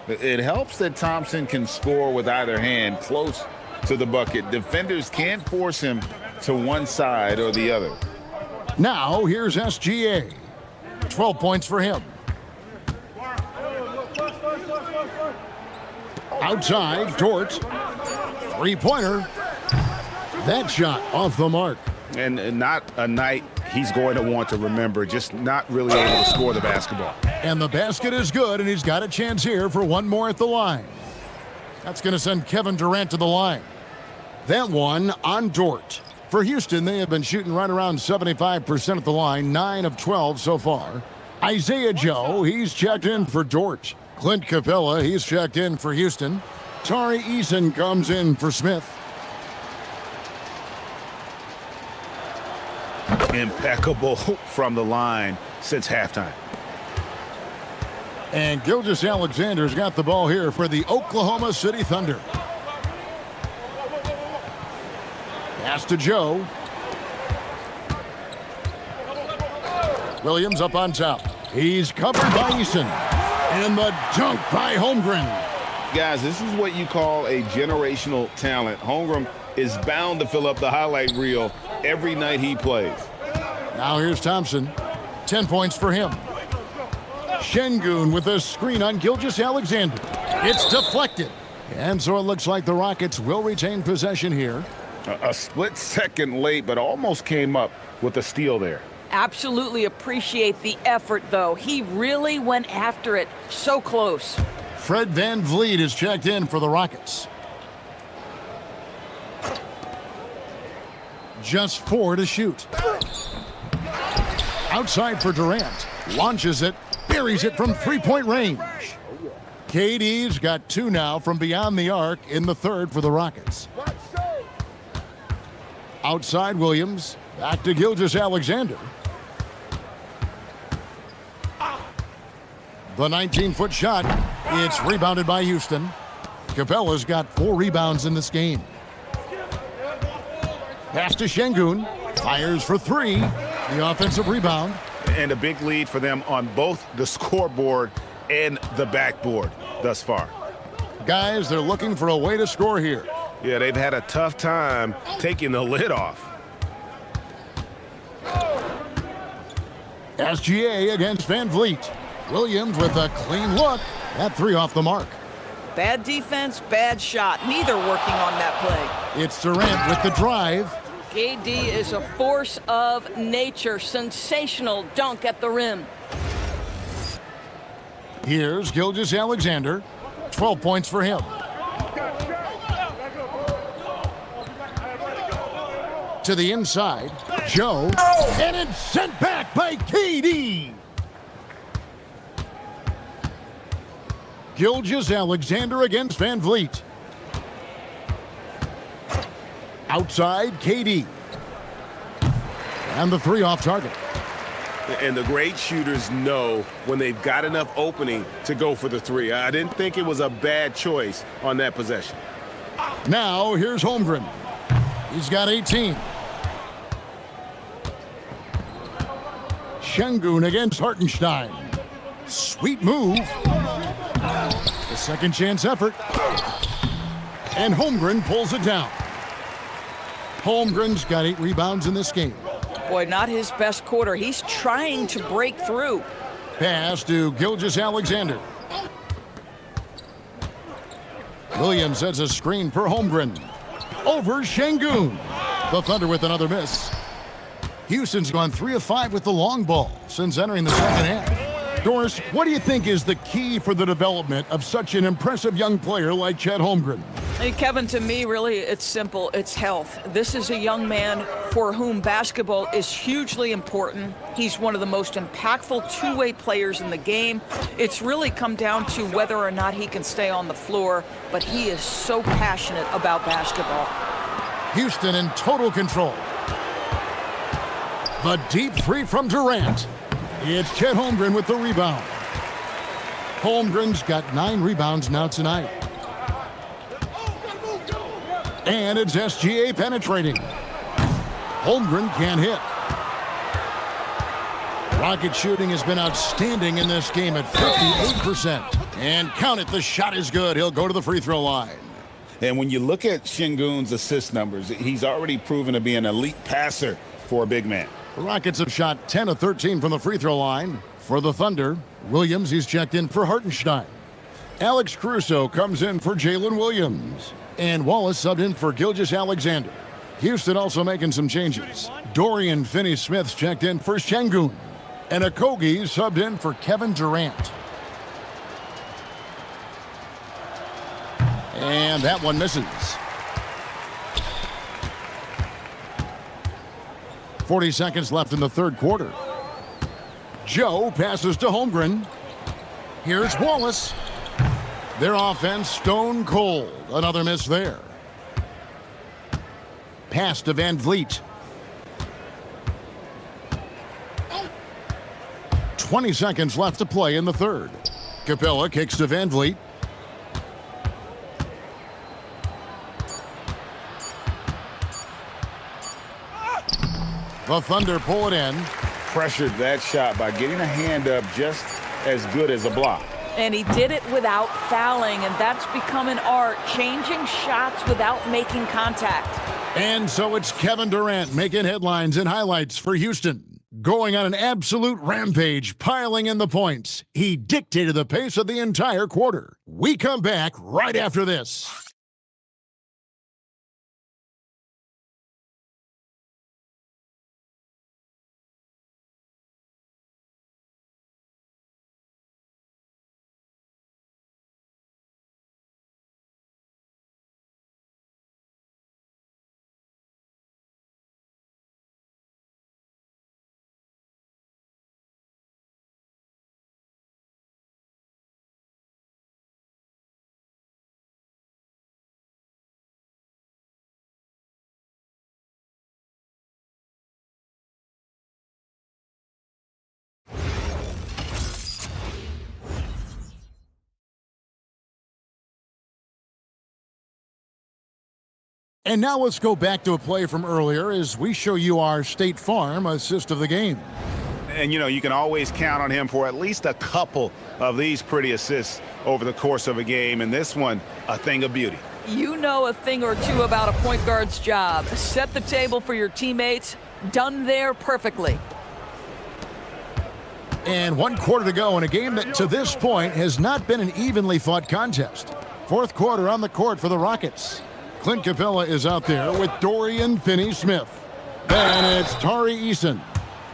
It helps that Thompson can score with either hand close to the bucket. Defenders can't force him to one side or the other. Now here's SGA. 12 points for him. Outside, Dort. Three-pointer. That shot off the mark. And not a night he's going to want to remember, just not really able to score the basketball. And the basket is good, and he's got a chance here for one more at the line. That's going to send Kevin Durant to the line. That one on Dort. For Houston, they have been shooting right around 75% at the line, 9 of 12 so far. Isaiah Joe, he's checked in for Dort. Clint Capella, he's checked in for Houston. Tari Eason comes in for Smith. Impeccable from the line since halftime. And Gilgeous-Alexander's got the ball here for the Oklahoma City Thunder. Pass to Joe. Williams up on top. He's covered by Eason. And the dunk by Holmgren. Guys, this is what you call a generational talent. Holmgren is bound to fill up the highlight reel every night he plays. Now here's Thompson. 10 points for him. Şengün with a screen on Gilgeous-Alexander. It's deflected. And so it looks like the Rockets will retain possession here. A split second late, but almost came up with a steal there. Absolutely appreciate the effort, though. He really went after it. So close. Fred VanVleet is checked in for the Rockets. Just 4 to shoot. Outside for Durant. Launches it. Buries it from three-point range. KD's got 2 now from beyond the arc in the third for the Rockets. Outside Williams. Back to Gilgeous-Alexander. The 19-foot shot. It's rebounded by Houston. Capella's got 4 rebounds in this game. Pass to Şengün. Fires for 3. The offensive rebound. And a big lead for them on both the scoreboard and the backboard thus far. Guys, they're looking for a way to score here. Yeah, they've had a tough time taking the lid off. SGA against VanVleet. Williams with a clean look. That 3 off the mark. Bad defense, bad shot. Neither working on that play. It's Durant with the drive. KD is a force of nature. Sensational dunk at the rim. Here's Gilgeous-Alexander. 12 points for him. To the inside. Joe. And it's sent back by KD. Gilgeous-Alexander against VanVleet. Outside, KD. And the 3 off target. And the great shooters know when they've got enough opening to go for the 3. I didn't think it was a bad choice on that possession. Now, here's Holmgren. He's got 18. Şengün against Hartenstein. Sweet move. The second chance effort. And Holmgren pulls it down. Holmgren's got 8 rebounds in this game. Boy, not his best quarter. He's trying to break through. Pass to Gilgeous-Alexander. Williams sets a screen for Holmgren. Over Şengün. The Thunder with another miss. Houston's gone 3 of 5 with the long ball since entering the second half. Doris, what do you think is the key for the development of such an impressive young player like Chet Holmgren? Hey, Kevin, to me, really, it's simple. It's health. This is a young man for whom basketball is hugely important. He's one of the most impactful two-way players in the game. It's really come down to whether or not he can stay on the floor, but he is so passionate about basketball. Houston in total control. The deep 3 from Durant. It's Chet Holmgren with the rebound. Holmgren's got 9 rebounds now tonight. And it's SGA penetrating. Holmgren can't hit. Rocket shooting has been outstanding in this game at 58%. And count it, the shot is good. He'll go to the free throw line. And when you look at Şengün's assist numbers, he's already proven to be an elite passer for a big man. The Rockets have shot 10 of 13 from the free throw line. For the Thunder, Williams, he's checked in for Hartenstein. Alex Caruso comes in for Jalen Williams. And Wallace subbed in for Gilgeous-Alexander. Houston also making some changes. Dorian Finney-Smith's checked in for Şengün. And Okogie subbed in for Kevin Durant. And that one misses. 40 seconds left in the third quarter. Joe passes to Holmgren. Here's Wallace. Their offense stone cold. Another miss there. Pass to Van Vliet. 20 seconds left to play in the third. Capella kicks to Van Vliet. The Thunder pull it in. Pressured that shot by getting a hand up just as good as a block. And he did it without fouling, and that's become an art, changing shots without making contact. And so it's Kevin Durant making headlines and highlights for Houston. Going on an absolute rampage, piling in the points. He dictated the pace of the entire quarter. We come back right after this. And now let's go back to a play from earlier as we show you our State Farm assist of the game. And, you know, you can always count on him for at least a couple of these pretty assists over the course of a game. And this one, a thing of beauty. You know a thing or two about a point guard's job. Set the table for your teammates. Done there perfectly. And 1 quarter to go in a game that to this point has not been an evenly fought contest. Fourth quarter on the court for the Rockets. Clint Capella is out there with Dorian Finney-Smith. Then it's Tari Eason.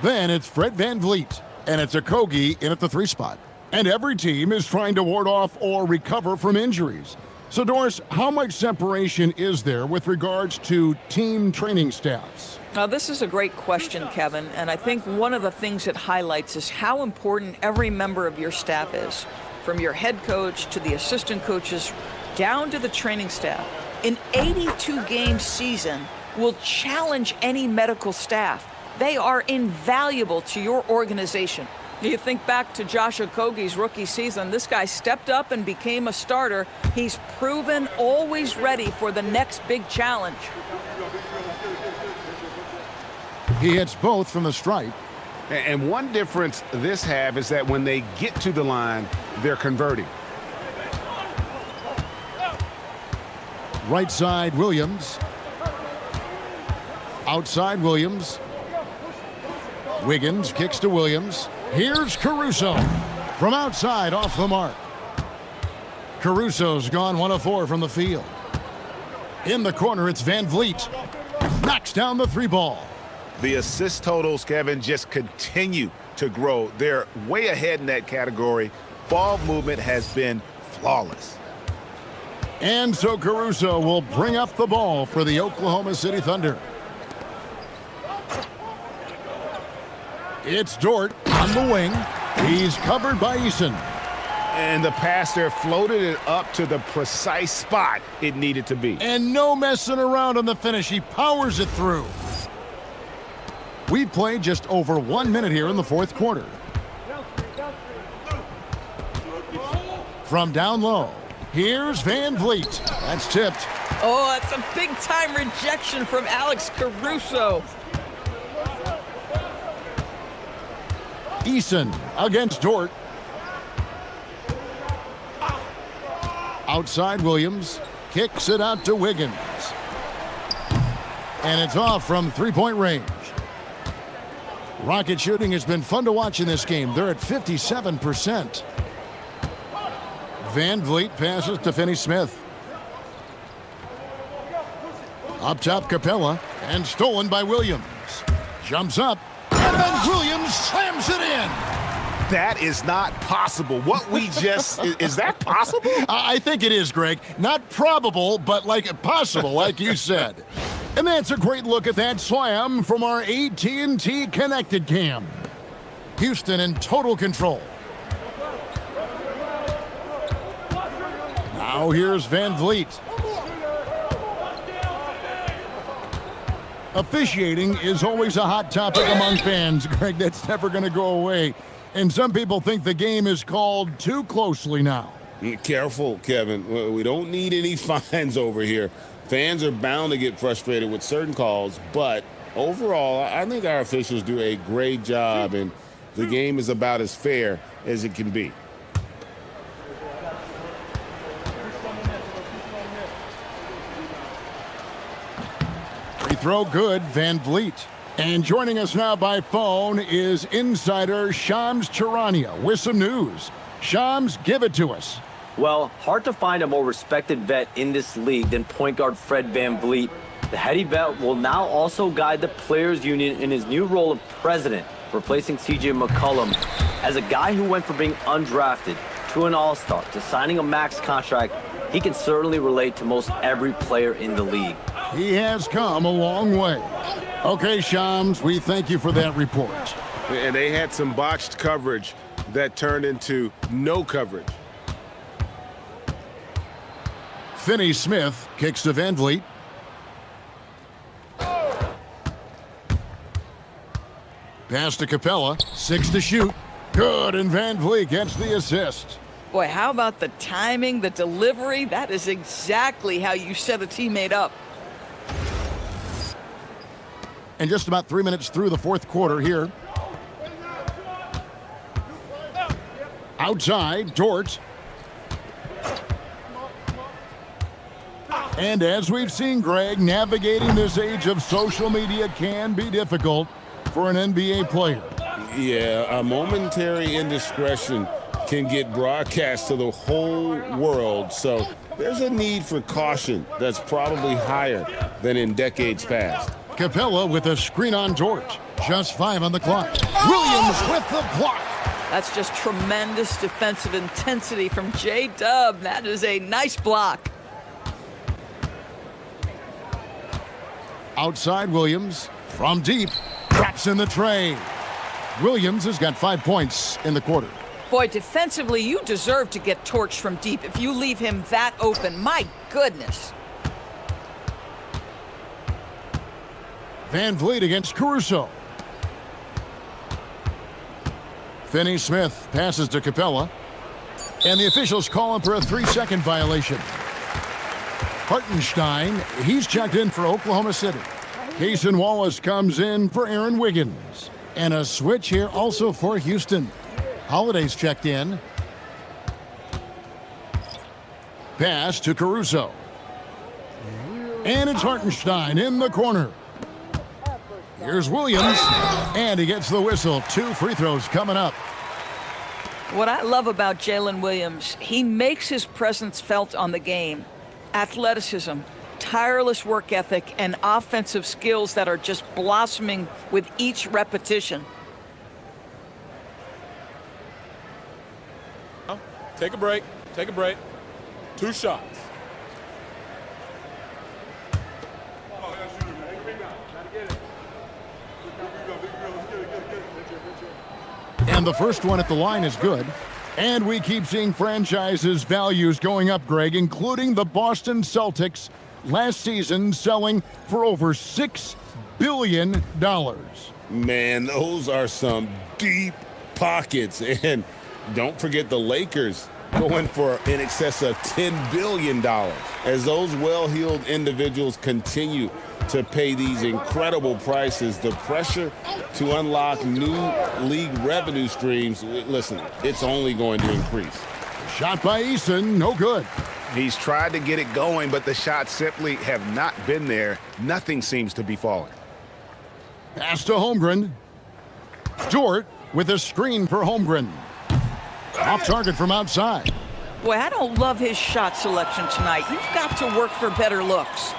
Then it's Fred Van Vliet. And it's Okogie in at the 3 spot. And every team is trying to ward off or recover from injuries. So, Doris, how much separation is there with regards to team training staffs? Now, this is a great question, Kevin, and I think one of the things it highlights is how important every member of your staff is, from your head coach to the assistant coaches down to the training staff. An 82-game season will challenge any medical staff. They are invaluable to your organization. You think back to Josh Okogie's rookie season. This guy stepped up and became a starter. He's proven always ready for the next big challenge. He hits both from the stripe. And one difference this have is that when they get to the line, they're converting. Right side, Williams. Outside, Williams. Wiggins kicks to Williams. Here's Caruso. From outside, off the mark. Caruso's gone 1 of 4 from the field. In the corner, it's Van Vliet. Knocks down the 3 ball. The assist totals, Kevin, just continue to grow. They're way ahead in that category. Ball movement has been flawless. And so Caruso will bring up the ball for the Oklahoma City Thunder. It's Dort on the wing. He's covered by Eason. And the passer floated it up to the precise spot it needed to be. And no messing around on the finish. He powers it through. We've played just over 1 minute here in the fourth quarter. From down low, here's Van Vliet. That's tipped. Oh, that's a big-time rejection from Alex Caruso. Eason against Dort. Outside Williams. Kicks it out to Wiggins. And it's off from three-point range. Rocket shooting has been fun to watch in this game. They're at 57%. Van Vliet passes to Finney-Smith. Up top, Capella, and stolen by Williams. Jumps up, and then Williams slams it in. That is not possible. What we just, is that possible? I think it is, Greg. Not probable, but like possible, like you said. And that's a great look at that slam from our AT&T Connected Cam. Houston in total control. Now here's Van Vliet. Officiating is always a hot topic among fans, Greg. That's never going to go away. And some people think the game is called too closely now. Careful, Kevin. We don't need any fines over here. Fans are bound to get frustrated with certain calls, but overall, I think our officials do a great job, and the game is about as fair as it can be. Free throw good, Van Vliet. And joining us now by phone is insider Shams Charania with some news. Shams, give it to us. Well, hard to find a more respected vet in this league than point guard Fred Van Vliet. The heady vet will now also guide the Players Union in his new role of president, replacing C.J. McCollum. As a guy who went from being undrafted to an all-star to signing a max contract, he can certainly relate to most every player in the league. He has come a long way. Okay, Shams, we thank you for that report. And they had some botched coverage that turned into no coverage. Finney-Smith kicks to Van Vliet. Pass to Capella. 6 to shoot. Good, and Van Vliet gets the assist. Boy, how about the timing, the delivery? That is exactly how you set a teammate up. And just about 3 minutes through the fourth quarter here. Outside, Dort. And as we've seen, Greg, navigating this age of social media can be difficult for an NBA player. Yeah, a momentary indiscretion can get broadcast to the whole world, so there's a need for caution that's probably higher than in decades past. Capella with a screen on Dort. Just 5 on the clock. Williams with the block. That's just tremendous defensive intensity from J-Dub. That is a nice block. Outside Williams, from deep, drops in the tray. Williams has got 5 points in the quarter. Boy, defensively, you deserve to get torched from deep if you leave him that open. My goodness. Van Vliet against Caruso. Finney-Smith passes to Capella. And the officials call him for a 3-second violation. Hartenstein, he's checked in for Oklahoma City. Cason Wallace comes in for Aaron Wiggins. And a switch here also for Houston. Holiday's checked in. Pass to Caruso. And it's Hartenstein in the corner. Here's Williams. And he gets the whistle. 2 free throws coming up. What I love about Jalen Williams, he makes his presence felt on the game. Athleticism, tireless work ethic, and offensive skills that are just blossoming with each repetition. Take a break. Take a break. 2 shots. And the first one at the line is good. And we keep seeing franchises' values going up, Greg, including the Boston Celtics last season selling for over $6 billion. Man, those are some deep pockets. And don't forget the Lakers going for in excess of $10 billion. As those well-heeled individuals continue to pay these incredible prices, the pressure to unlock new league revenue streams, listen, it's only going to increase. Shot by Eason, no good. He's tried to get it going, but the shots simply have not been there. Nothing seems to be falling. Pass to Holmgren. Dort with a screen for Holmgren. Off target from outside. Boy, I don't love his shot selection tonight. You've got to work for better looks.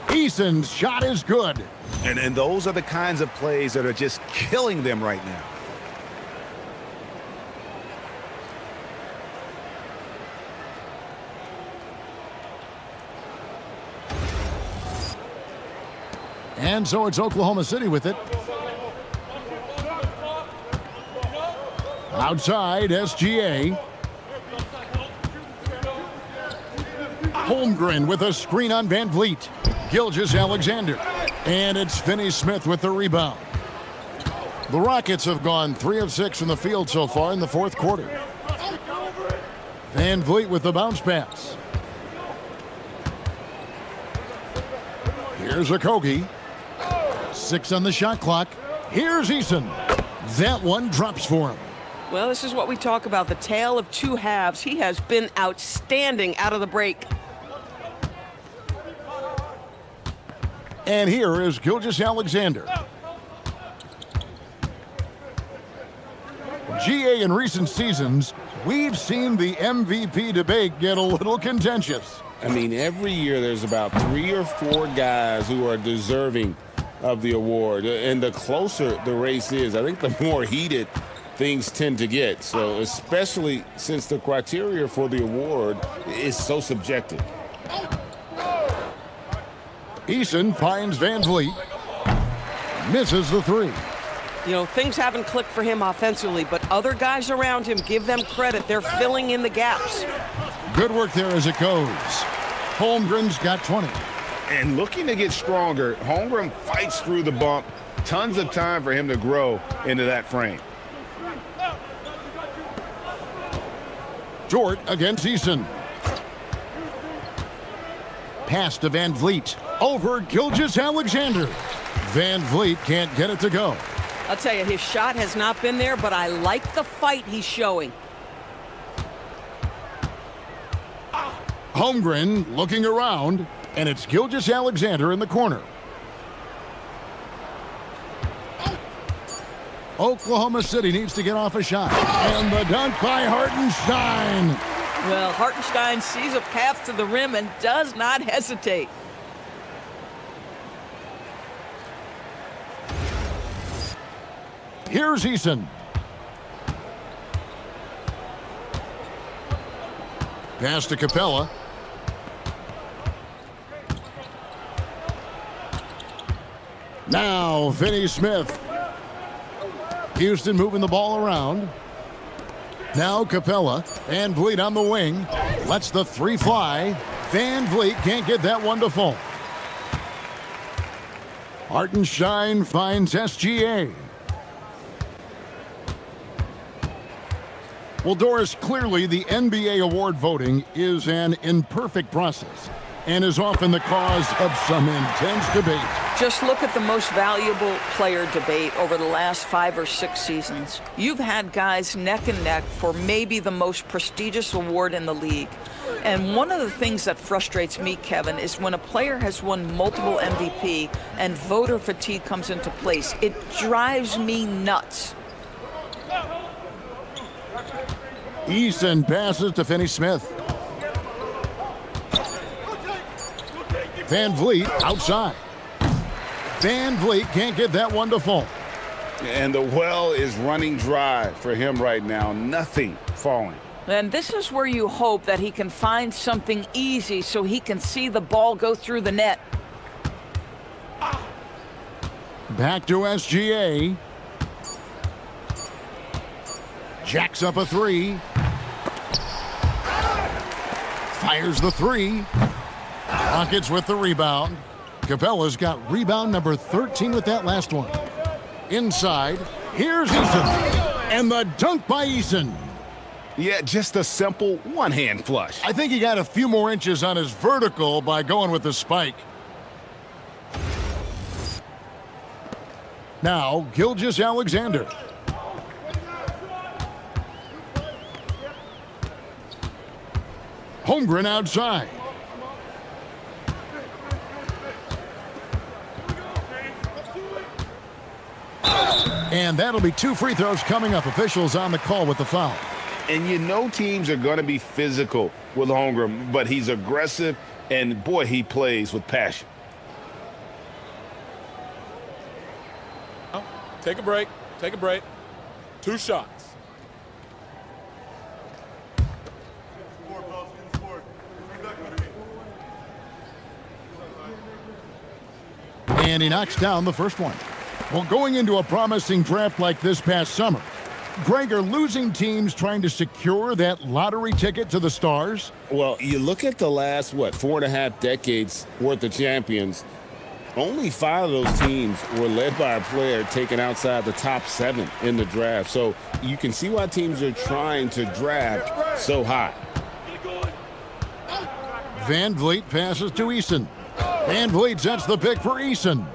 Eason's shot is good. And those are the kinds of plays that are just killing them right now. And so it's Oklahoma City with it. Outside, SGA. Holmgren with a screen on Van Vliet. Gilgeous-Alexander. And it's Finney-Smith with the rebound. The Rockets have gone 3 of 6 from the field so far in the fourth quarter. Van Vliet with the bounce pass. Here's Okogie. 6 on the shot clock. Here's Eason. That one drops for him. Well, this is what we talk about, the tale of two halves. He has been outstanding out of the break. And here is Gilgeous-Alexander. GA, in recent seasons, we've seen the MVP debate get a little contentious. I mean, every year there's about 3 or 4 guys who are deserving of the award. And the closer the race is, I think the more heated things tend to get. So especially since the criteria for the award is so subjective. Eason finds Van Vliet. Misses the 3. You know, things haven't clicked for him offensively, but other guys around him, give them credit. They're filling in the gaps. Good work there as it goes. Holmgren's got 20. And looking to get stronger, Holmgren fights through the bump. Tons of time for him to grow into that frame. Dort against Eason. Pass to Van Vliet. Over Gilgeous-Alexander. Van Vliet can't get it to go. I'll tell you, his shot has not been there, but I like the fight he's showing. Holmgren looking around, and it's Gilgeous-Alexander in the corner. Oklahoma City needs to get off a shot. And the dunk by Hartenstein. Well, Hartenstein sees a path to the rim and does not hesitate. Here's Eason. Pass to Capella. Now Finney-Smith. Houston moving the ball around. Now Capella. Van Vliet on the wing. Lets the 3 fly. Van Vliet can't get that one to fall. Hartenstein finds SGA. Well, Doris, clearly the NBA award voting is an imperfect process and is often the cause of some intense debate. Just look at the most valuable player debate over the last 5 or 6 seasons. You've had guys neck and neck for maybe the most prestigious award in the league. And one of the things that frustrates me, Kevin, is when a player has won multiple MVP and voter fatigue comes into place. It drives me nuts. Eason passes to Finney-Smith. Van Vliet outside. Van Vliet can't get that one to fall. And the well is running dry for him right now. Nothing falling. And this is where you hope that he can find something easy so he can see the ball go through the net. Back to SGA. Jacks up a 3. Fires the 3. Rockets with the rebound. Capella's got rebound number 13 with that last one. Inside, here's Eason. And the dunk by Eason. Yeah, just a simple one-hand flush. I think he got a few more inches on his vertical by going with the spike. Now, Gilgeous-Alexander. Holmgren outside. And that'll be 2 free throws coming up. Officials on the call with the foul. And you know teams are going to be physical with Holmgren, but he's aggressive, and boy, he plays with passion. Take a break. Take a break. 2 shots. And he knocks down the first one. Well, going into a promising draft like this past summer, Greg, are losing teams trying to secure that lottery ticket to the stars? Well, you look at the last, 4.5 decades worth of champions, only 5 of those teams were led by a player taken outside the top 7 in the draft. So you can see why teams are trying to draft so high. Van Vliet passes to Eason. Van Vliet sets the pick for Eason.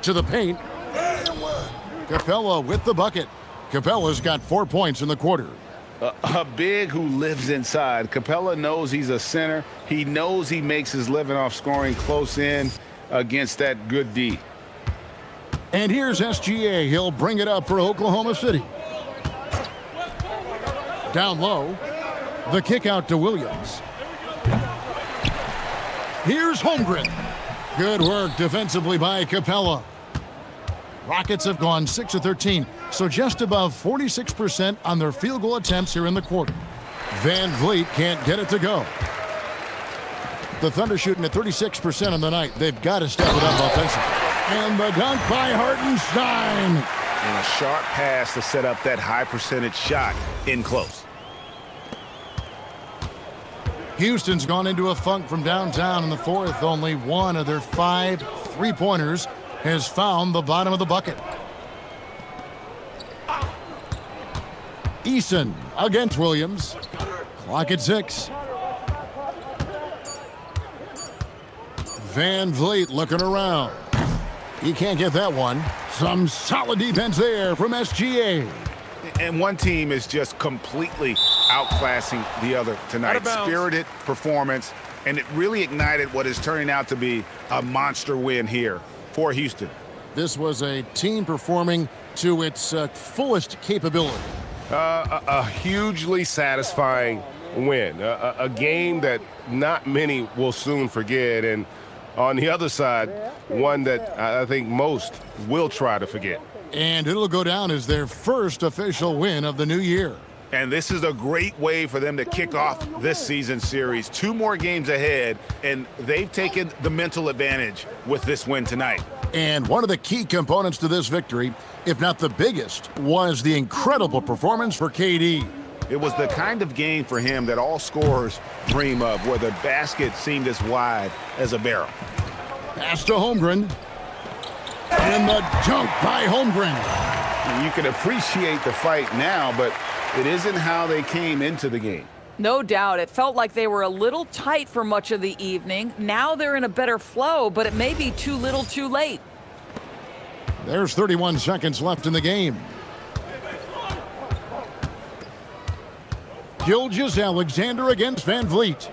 To the paint. Capella with the bucket. Capella's got 4 points in the quarter. A big who lives inside. Capella knows he's a center. He knows he makes his living off scoring close in against that good D. And here's SGA. He'll bring it up for Oklahoma City. Down low. The kick out to Williams. Here's Holmgren. Good work defensively by Capella. Rockets have gone 6 of 13, so just above 46% on their field goal attempts here in the quarter. Van Vliet can't get it to go. The Thunder shooting at 36% on the night. They've got to step it up offensively. And the dunk by Hartenstein. And a sharp pass to set up that high percentage shot in close. Houston's gone into a funk from downtown in the fourth. Only 1 of their 5 3-pointers has found the bottom of the bucket. Eason against Williams. Clock at 6. Van Vliet looking around. He can't get that one. Some solid defense there from SGA. And one team is just completely outclassing the other tonight. Spirited performance, and it really ignited what is turning out to be a monster win here for Houston. This was a team performing to its fullest capability. A hugely satisfying win, a game that not many will soon forget, and on the other side, one that I think most will try to forget. And it'll go down as their first official win of the new year. And this is a great way for them to kick off this season series. 2 more games ahead, and they've taken the mental advantage with this win tonight. And one of the key components to this victory, if not the biggest, was the incredible performance for KD. It was the kind of game for him that all scorers dream of, where the basket seemed as wide as a barrel. Pass to Holmgren. And the dunk by Holmgren. You can appreciate the fight now, but it isn't how they came into the game. No doubt. It felt like they were a little tight for much of the evening. Now they're in a better flow, but it may be too little too late. There's 31 seconds left in the game. Gilgeous-Alexander against Van Vliet.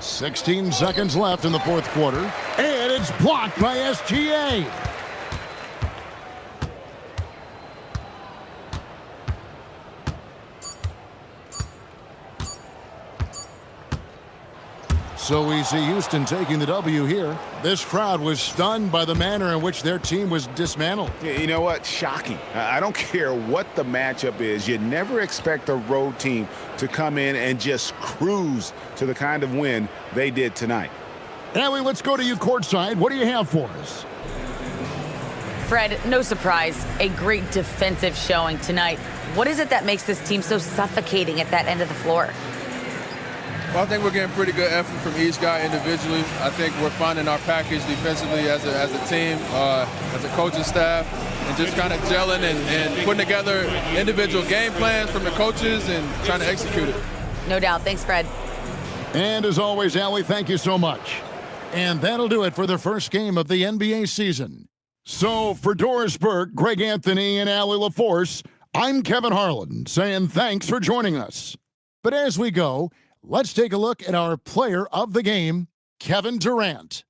16 seconds left in the fourth quarter. And it's blocked by SGA. So we see Houston taking the W here. This crowd was stunned by the manner in which their team was dismantled. You know what? Shocking. I don't care what the matchup is. You never expect a road team to come in and just cruise to the kind of win they did tonight. Allie, let's go to you courtside. What do you have for us? Fred, no surprise, a great defensive showing tonight. What is it that makes this team so suffocating at that end of the floor? Well, I think we're getting pretty good effort from each guy individually. I think we're finding our package defensively as a team, as a coaching staff, and just kind of gelling and putting together individual game plans from the coaches and trying to execute it. No doubt. Thanks, Fred. And as always, Allie, thank you so much. And that'll do it for the first game of the NBA season. So for Doris Burke, Greg Anthony, and Allie LaForce, I'm Kevin Harlan saying thanks for joining us. But as we go, let's take a look at our player of the game, Kevin Durant.